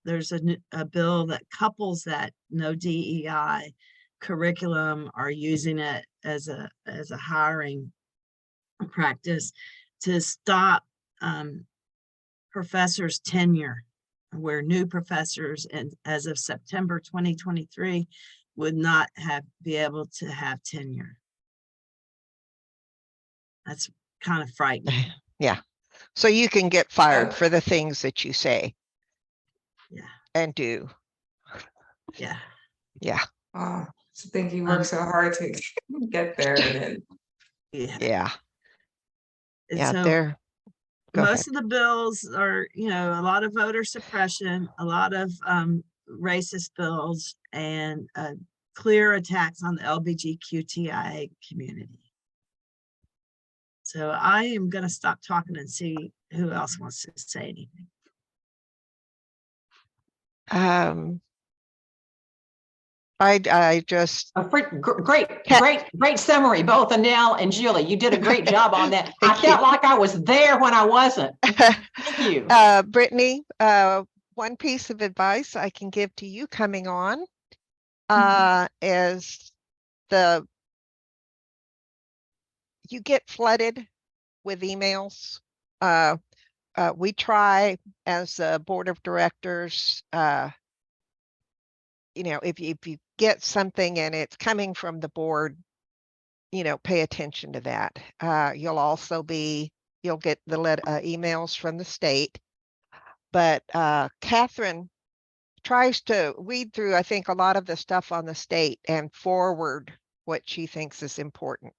there's a bill that couples that no DEI curriculum are using it as a hiring practice to stop professors' tenure, where new professors and as of September 2023 would not be able to have tenure. That's kind of frightening. Yeah. So you can get fired Oh. for the things that you say Yeah, and do. yeah. Yeah. Oh, so think you work so hard to get there and then. Yeah. Yeah. And Yeah. so There. Go ahead. most of the bills are, a lot of voter suppression, a lot of racist bills, and clear attacks on the LGBTQIA community. So I am going to stop talking and see who else wants to say anything. I just Great summary, both Anel and Julie. You did a great job on that. I Thank you. felt like I was there when I wasn't. Thank you. Brittany, one piece of advice I can give to you coming on is you get flooded with emails. We try as a board of directors, if you get something and it's coming from the board, pay attention to that. You'll get the emails from the state, but Catherine tries to weed through, I think, a lot of the stuff on the state and forward what she thinks is important.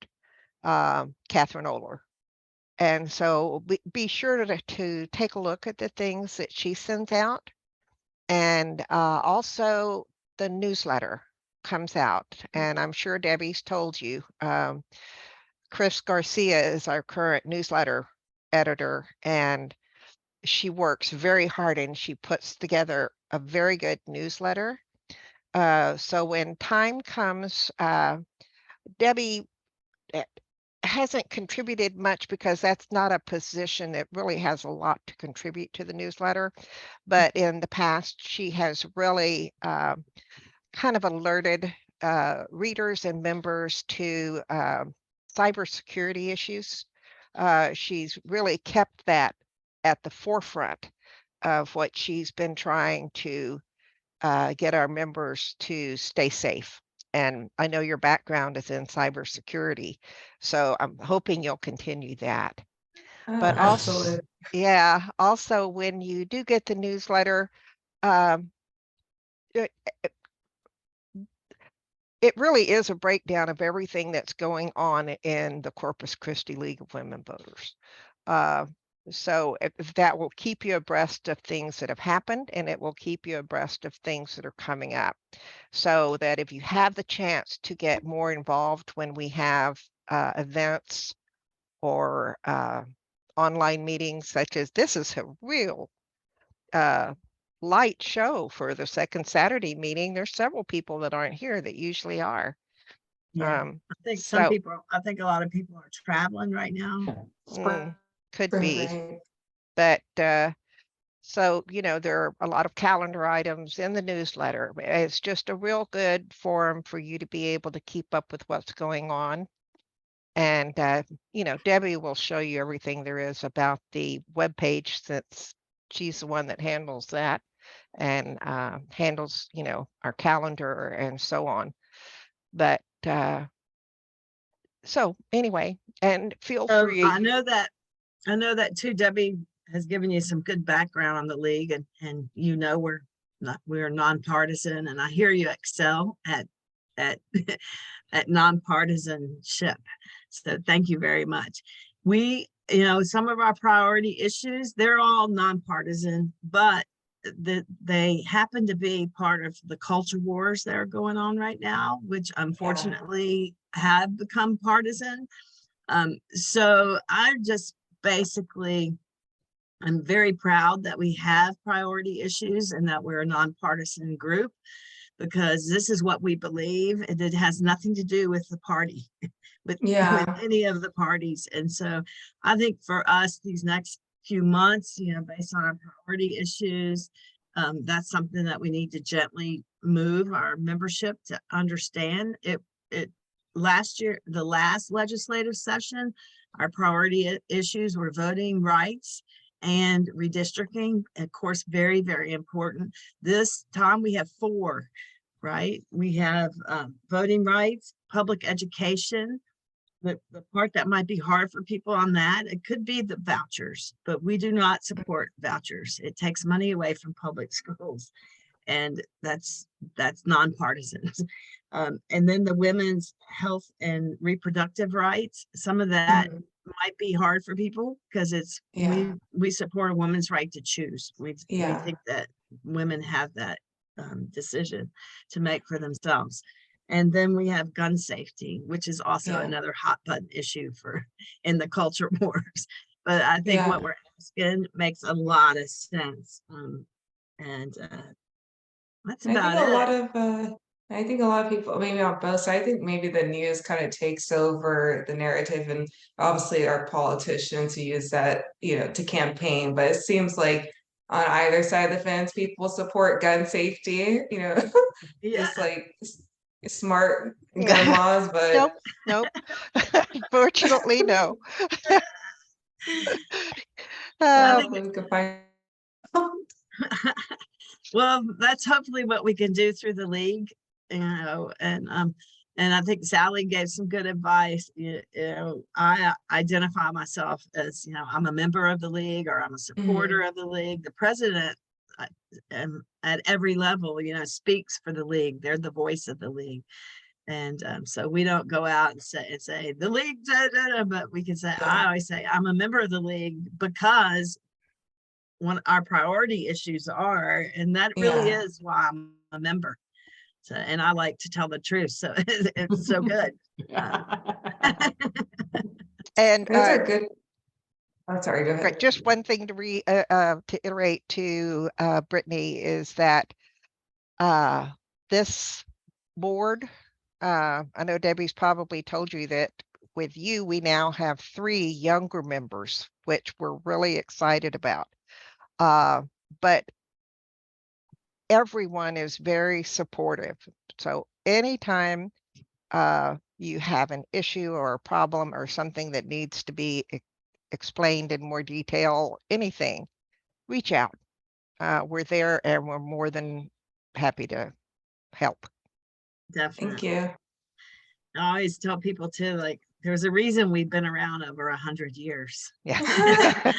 Catherine Oler. And so be sure to take a look at the things that she sends out. And also the newsletter comes out. And I'm sure Debbie's told you, Chris Garcia is our current newsletter editor, and she works very hard and she puts together a very good newsletter. So when time comes, Debbie hasn't contributed much because that's not a position that really has a lot to contribute to the newsletter. But in the past, she has really kind of alerted readers and members to cybersecurity issues. She's really kept that at the forefront of what she's been trying to get our members to stay safe. And I know your background is in cybersecurity, so I'm hoping you'll continue that. Oh, But also, absolutely. yeah, also when you do get the newsletter, it really is a breakdown of everything that's going on in the Corpus Christi League of Women Voters. So if that will keep you abreast of things that have happened, and it will keep you abreast of things that are coming up. So that if you have the chance to get more involved when we have events or online meetings, such as this is a real uh, light show for the second Saturday meeting. There's several people that aren't here that usually are. Yeah, I think some So people, I think a lot of people are traveling right now. could Spring be, break. but so, there are a lot of calendar items in the newsletter. It's just a real good forum for you to be able to keep up with what's going on. And, Debbie will show you everything there is about the webpage, since she's the one that handles that and handles, our calendar and so on. But so anyway, and feel free. I know that too. Debbie has given you some good background on the league, and we're nonpartisan, and I hear you excel at at nonpartisanship. So thank you very much. Some of our priority issues, they're all nonpartisan, but they happen to be part of the culture wars that are going on right now, which unfortunately have become partisan. So I just basically, I'm very proud that we have priority issues and that we're a nonpartisan group, because this is what we believe, and it has nothing to do with the party, with Yeah, any of the parties. And so I think for us, these next few months, based on our priority issues, that's something that we need to gently move our membership to understand. Last year, the last legislative session, our priority issues were voting rights and redistricting. Of course, very, very important. This time we have 4, right? We have voting rights, public education. The part that might be hard for people on that, it could be the vouchers, but we do not support vouchers. It takes money away from public schools, and that's nonpartisan. And then the women's health and reproductive rights, some of that might be hard for people, because we support a woman's right to choose. We think that women have that decision to make for themselves. And then we have gun safety, which is also another hot button issue in the culture wars. But I think what we're asking makes a lot of sense. And that's about it. I think a lot of people, maybe on both sides, I think maybe the news kind of takes over the narrative, and obviously our politicians use that, to campaign, but it seems like on either side of the fence, people support gun safety, just like smart gun laws, but Nope. Fortunately, no. hopefully we can find. Well, that's hopefully what we can do through the league, and I think Sally gave some good advice. I identify myself as, I'm a member of the league, or I'm a supporter of the league. The president, at every level, speaks for the league. They're the voice of the league. And so we don't go out and say the league, but we can say, I always say I'm a member of the league because one our priority issues are, and that really is why I'm a member. So, and I like to tell the truth, so it's so good. And Those are good. I'm sorry, go ahead. just one thing to iterate to Brittany is that this board, I know Debbie's probably told you that with you, we now have 3 younger members, which we're really excited about. But everyone is very supportive. So anytime you have an issue or a problem or something that needs to be explained in more detail, anything, reach out. We're there, and we're more than happy to help. Definitely. Thank you. I always tell people too, like, there's a reason we've been around over 100 years. Yeah.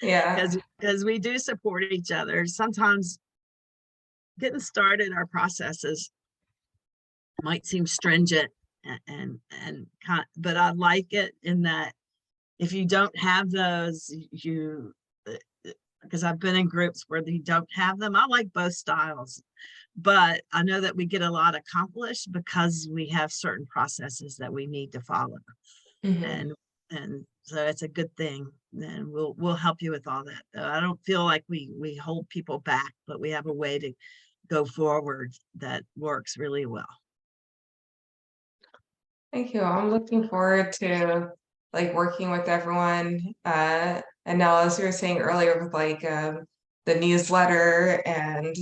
Because we do support each other. Sometimes getting started, our processes might seem stringent but I like it in that if you don't have those, because I've been in groups where they don't have them. I like both styles, but I know that we get a lot accomplished because we have certain processes that we need to follow. Mhm. And so it's a good thing. And we'll help you with all that. I don't feel like we hold people back, but we have a way to go forward that works really well. Thank you. I'm looking forward to like working with everyone. And now, as you were saying earlier, with like the newsletter and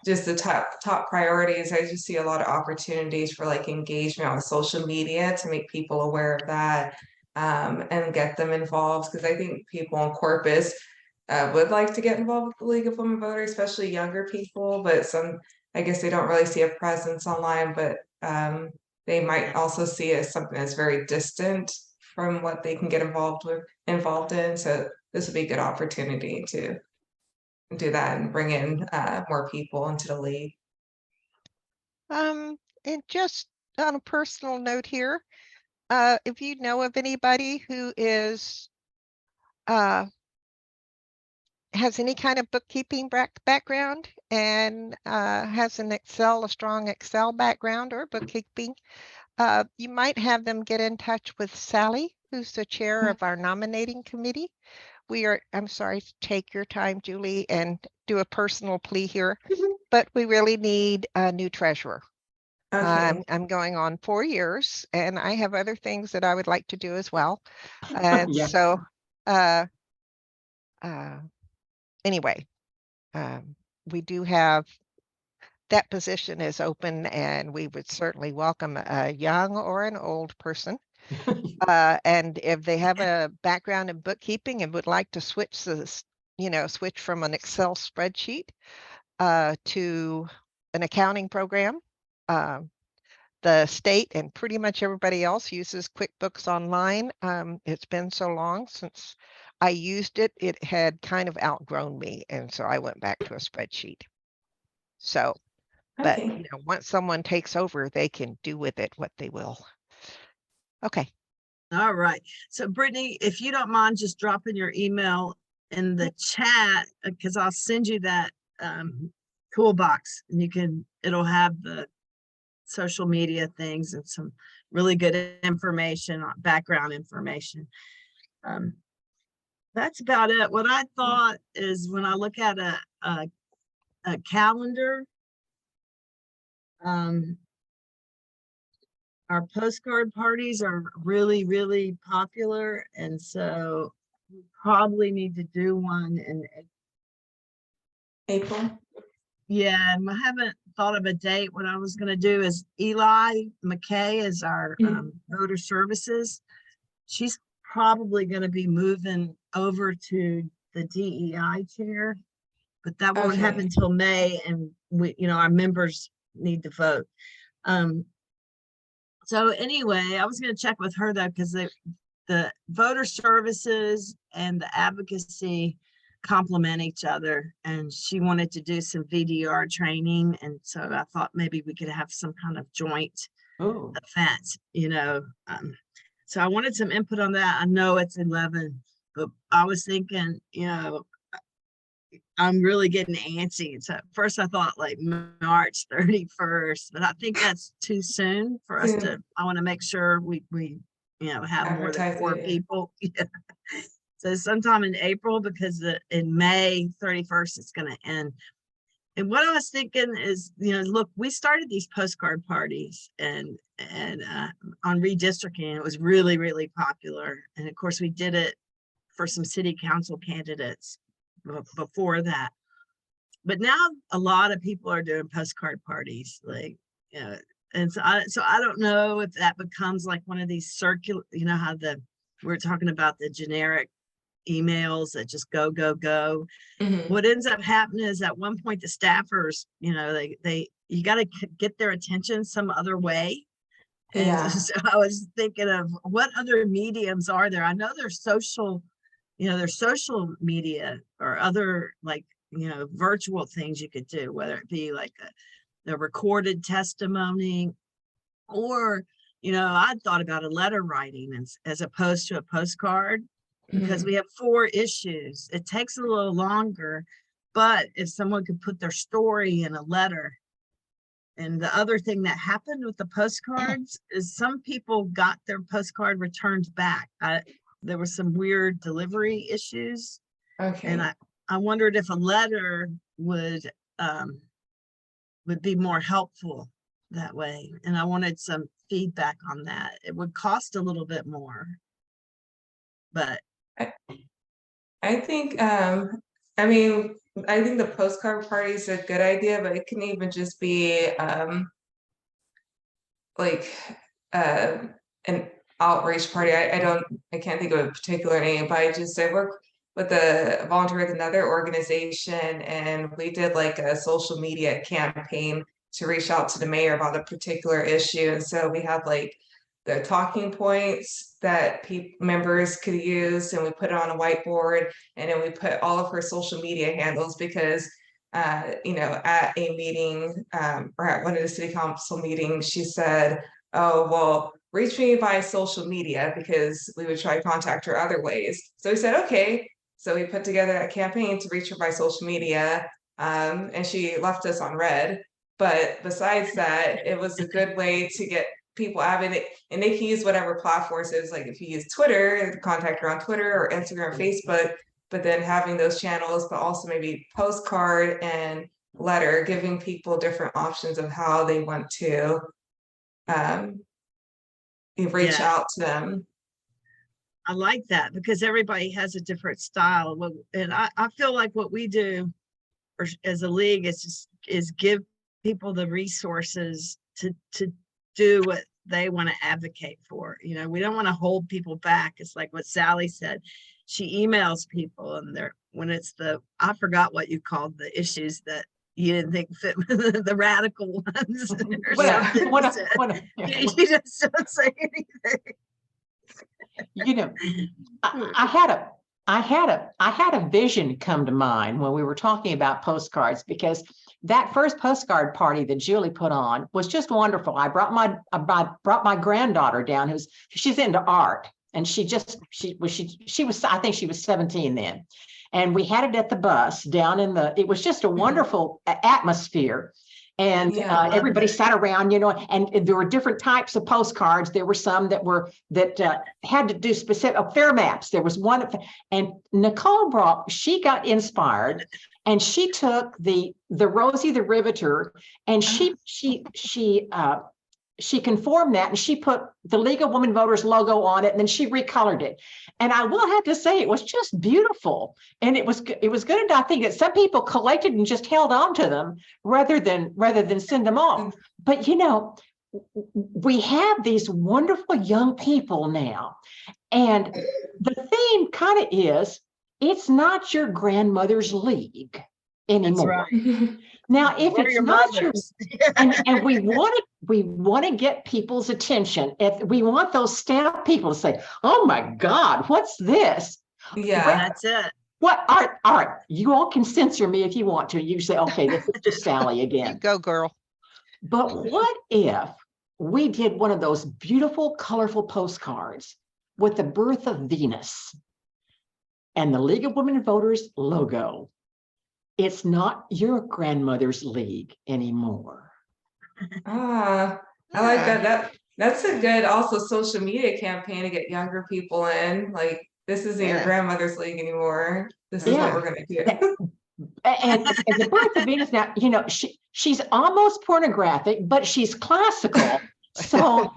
just the top priorities, I just see a lot of opportunities for like engagement on social media to make people aware of that and get them involved. Because I think people in Corpus would like to get involved with the League of Women Voters, especially younger people, but I guess they don't really see a presence online, but they might also see it as something that's very distant from what they can get involved in. So this would be a good opportunity to do that and bring in more people into the league. And just on a personal note here, if you know of anybody who is has any kind of bookkeeping background and has a strong Excel background or bookkeeping, you might have them get in touch with Sally, who's the chair of our nominating committee. I'm sorry to take your time, Julie, and do a personal plea here, but we really need a new treasurer. Okay. I'm going on 4 years and I have other things that I would like to do as well. And Yeah. so, anyway, we do have that position is open and we would certainly welcome a young or an old person. And if they have a background in bookkeeping and would like to switch switch from an Excel spreadsheet to an accounting program, the state and pretty much everybody else uses QuickBooks Online. It's been so long since I used it, it had kind of outgrown me. And so I went back to a spreadsheet. So, but Okay. once someone takes over, they can do with it what they will. Okay. All right. So Brittany, if you don't mind just dropping your email in the chat, because I'll send you that toolbox and it'll have the social media things and some really good information, background information. That's about it. What I thought is when I look at a calendar, our postcard parties are really, really popular. And so we probably need to do one in April. Yeah, and I haven't thought of a date. What I was gonna do is Eli McKay is our voter services. She's probably gonna be moving over to the DEI chair, but that won't happen Okay. until May, and our members need to vote. So anyway, I was gonna check with her though, because the voter services and the advocacy complement each other, and she wanted to do some VDR training, and so I thought maybe we could have some kind of joint Oh, event. So I wanted some input on that. I know it's 11, but I was thinking, I'm really getting antsy. So at first I thought like March 31st, but I think that's too soon for us to, I want to make sure we have more than Advertise 4 it. people. Yeah. So sometime in April, because in May 31st, it's going to end. And what I was thinking is, look, we started these postcard parties and on redistricting, it was really, really popular. And of course we did it for some city council candidates before that. But now a lot of people are doing postcard parties, and so I don't know if that becomes like one of these circular, how we're talking about the generic emails that just go. Mhm. What ends up happening is at one point the staffers, you got to get their attention some other way. And Yeah. so I was thinking of what other mediums are there. I know there's social media or other virtual things you could do, whether it be like a recorded testimony or You know, I thought about a letter writing as opposed to a postcard, because Mhm. we have 4 issues. It takes a little longer, but if someone could put their story in a letter. And the other thing that happened with the postcards is some people got their postcard returned back. There was some weird delivery issues, and Okay. I wondered if a letter would be more helpful that way. And I wanted some feedback on that. It would cost a little bit more, but I think, I mean, I think the postcard party is a good idea, but it can even just be like uh, an outreach party. I can't think of a particular name, but I work with a volunteer with another organization, and we did like a social media campaign to reach out to the mayor about a particular issue. And so we had like the talking points that members could use, and we put it on a whiteboard, and then we put all of her social media handles because you know, at a meeting or at one of the city council meetings, she said, "Oh, well, reach me by social media," because we would try to contact her other ways. So we said, okay. So we put together a campaign to reach her by social media, and she left us on red. But besides that, it was a good way to get people having it, and they can use whatever platforms. It was like if you use Twitter, contact her on Twitter or Instagram, Facebook, but then having those channels, but also maybe postcard and letter, giving people different options of how they want to um, reach yeah, out to them. I like that because everybody has a different style. And I feel like what we do as a league is give people the resources to do what they want to advocate for. You know, we don't want to hold people back. It's like what Sally said. She emails people, and when it's I forgot what you called the issues that you didn't think fit the radical ones or something. You just don't say anything. You know, I had a vision come to mind when we were talking about postcards, because that first postcard party that Julie put on was just wonderful. I brought my granddaughter down, she's into art, and she was I think she was 17 then, and we had it at the bus down it was just a wonderful atmosphere. And Yeah, everybody sat around, you know, and there were different types of postcards. There were some that had to do specific fair maps. There was one, and Nicole she got inspired, and she took the Rosie the Riveter, and she conformed that, and she put the League of Women Voters logo on it, and then she recolored it. And I will have to say, it was just beautiful. And it was good. And I think that some people collected and just held on to them rather than send them off. But, you know, we have these wonderful young people now. And the theme kind of is, it's not your grandmother's league anymore. That's right. Now, if We're it's your not mothers. and we want to get people's attention. If we want those staff people to say, "Oh my God, what's this?" yeah. That's it. What? All right. You all can censor me if you want to. You say, "Okay, this is just Sally You again." go, girl. But what if we did one of those beautiful, colorful postcards with the birth of Venus and the League of Women Voters logo? It's not your grandmother's league anymore. I like that's a good also social media campaign to get younger people in. Like, this isn't your grandmother's league anymore. This is what we're gonna do. And the birth of Venus, now, you know, she's almost pornographic, but she's classical. So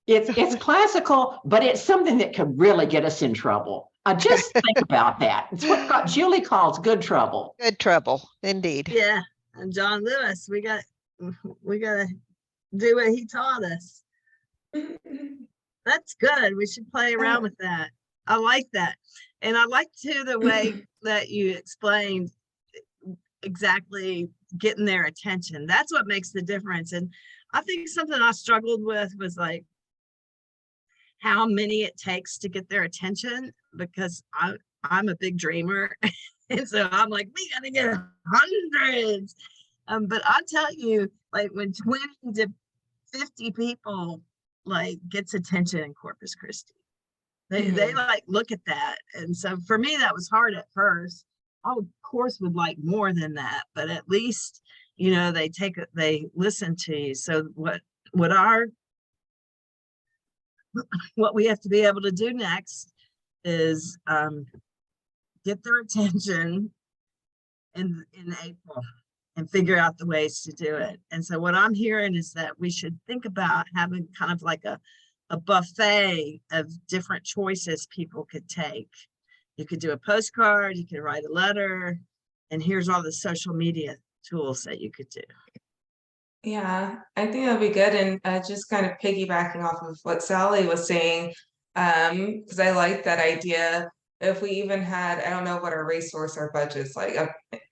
it's classical, but it's something that could really get us in trouble. Just think about that. It's what Julie calls good trouble. Good trouble, indeed. Yeah. And John Lewis, we got to do what he taught us. That's good. We should play around with that. I like that. And I like too the way that you explained exactly getting their attention. That's what makes the difference. And I think something I struggled with was like how many it takes to get their attention, because I'm a big dreamer. And so I'm like, we got to get hundreds. But I tell you, like when 20 to 50 people like gets attention in Corpus Christi. They like look at that. And so for me, that was hard at first. I of course would like more than that, but at least, you know, they listen to you. So what we have to be able to do next is get their attention in April and figure out the ways to do it. And so what I'm hearing is that we should think about having kind of like a buffet of different choices people could take. You could do a postcard, you could write a letter, and here's all the social media tools that you could do. Yeah, I think that'll be good. And just kind of piggybacking off of what Sally was saying, because I like that idea. If we even had, I don't know what our resource, our budget's like,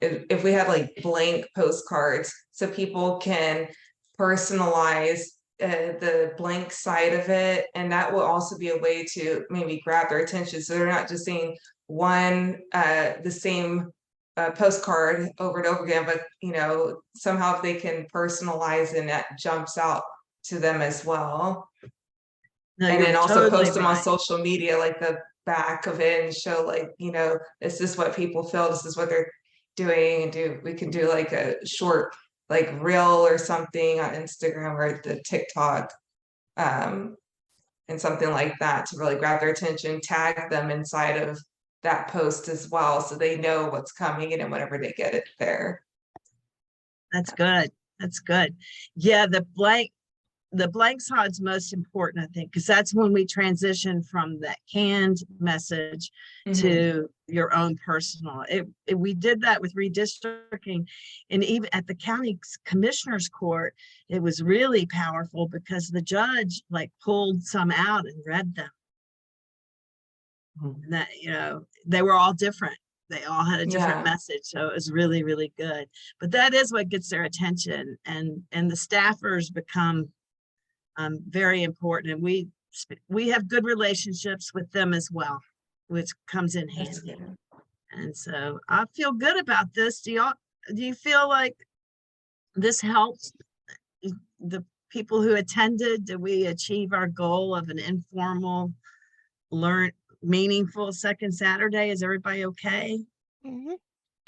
if we had like blank postcards so people can personalize the blank side of it, and that will also be a way to maybe grab their attention, so they're not just seeing the same postcard over and over again, but you know, somehow if they can personalize and that jumps out to them as well. No, And you're then also totally post them on right. social media, like the back of it, and show like, you know, this is what people feel, this is what they're doing, and we can do like a short like reel or something on Instagram or the TikTok, and something like that to really grab their attention, tag them inside of that post as well, so they know what's coming and whenever they get it there. That's good. That's good. Yeah, the blank side's most important, I think, because that's when we transition from that canned message to your own personal. We did that with redistricting, and even at the county commissioner's court, it was really powerful because the judge like pulled some out and read them. And that, you know, they were all different. They all had a different message. So it was really, really good. But that is what gets their attention, and the staffers become very important, and we have good relationships with them as well, which comes in handy. And so I feel good about this. Do you feel like this helps the people who attended? Did we achieve our goal of an informal, meaningful second Saturday? Is everybody okay?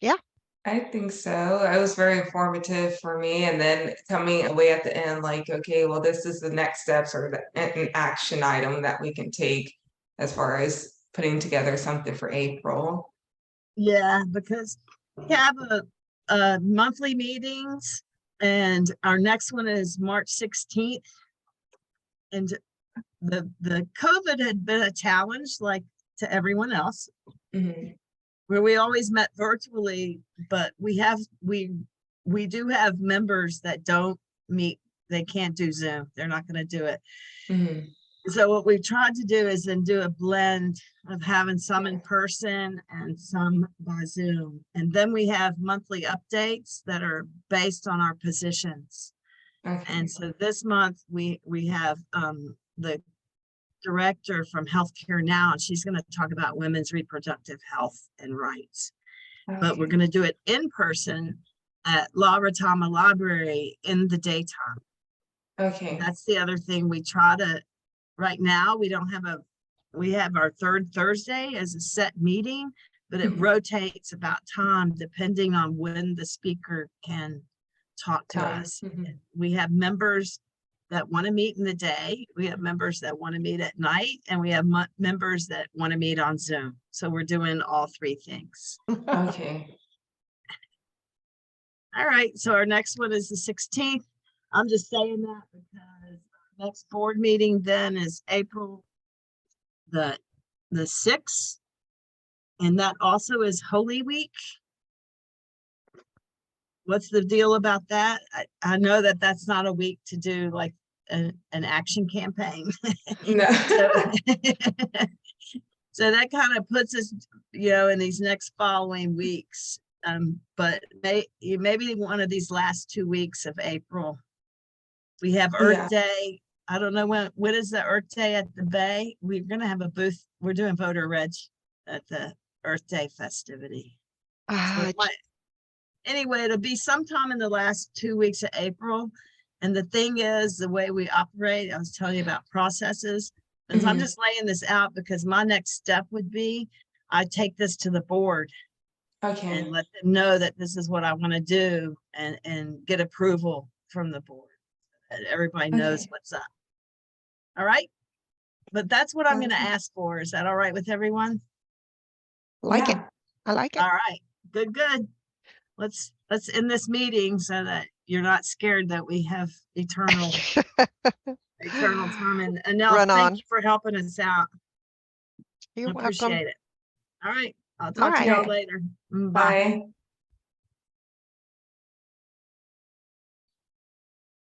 Yeah. I think so. It was very informative for me, and then coming away at the end like, okay, well, this is the next steps or an action item that we can take as far as putting together something for April. Yeah, because we have a monthly meetings, and our next one is March 16th. And the COVID had been a challenge like to everyone else. Where we always met virtually, but we do have members that don't meet, they can't do Zoom, they're not going to do it. So what we've tried to do is then do a blend of having some in person and some by Zoom. And then we have monthly updates that are based on our positions. And so this month we have the director from Healthcare Now, and she's going to talk about women's reproductive health and rights. But we're going to do it in person at La Retama Library in the daytime. That's the other thing we try to, right now, we have our third Thursday as a set meeting, but it rotates about time depending on when the speaker can talk to us. We have members that want to meet in the day, we have members that want to meet at night, and we have members that want to meet on Zoom. So we're doing all three things. All right, so our next one is the 16th. I'm just saying that because our next board meeting then is April the 6th, and that also is Holy Week. What's the deal about that? I know that that's not a week to do like an action campaign. No. So that kind of puts us, you know, in these next following weeks. But maybe one of these last 2 weeks of April. We have Earth Day. I don't know when is the Earth Day at the Bay? We're going to have a booth. We're doing voter reg at the Earth Day festivity. So anyway, it'll be sometime in the last 2 weeks of April. And the thing is, the way we operate, I was telling you about processes. And so I'm Mhm. just laying this out because my next step would be, I take this to the board Okay. and let them know that this is what I want to do and get approval from the board. And everybody knows Okay. what's up. All right. But that's what I'm going to Okay. ask for. Is that all right with everyone? Like it. Yeah. I like it. All right. Good, good. Let's end this meeting so that you're not scared that we have eternal time. And Nell, Run thank on. you for helping us out. I You're welcome. appreciate it. All right. I'll All talk to right. y'all Okay. later. Bye. Bye.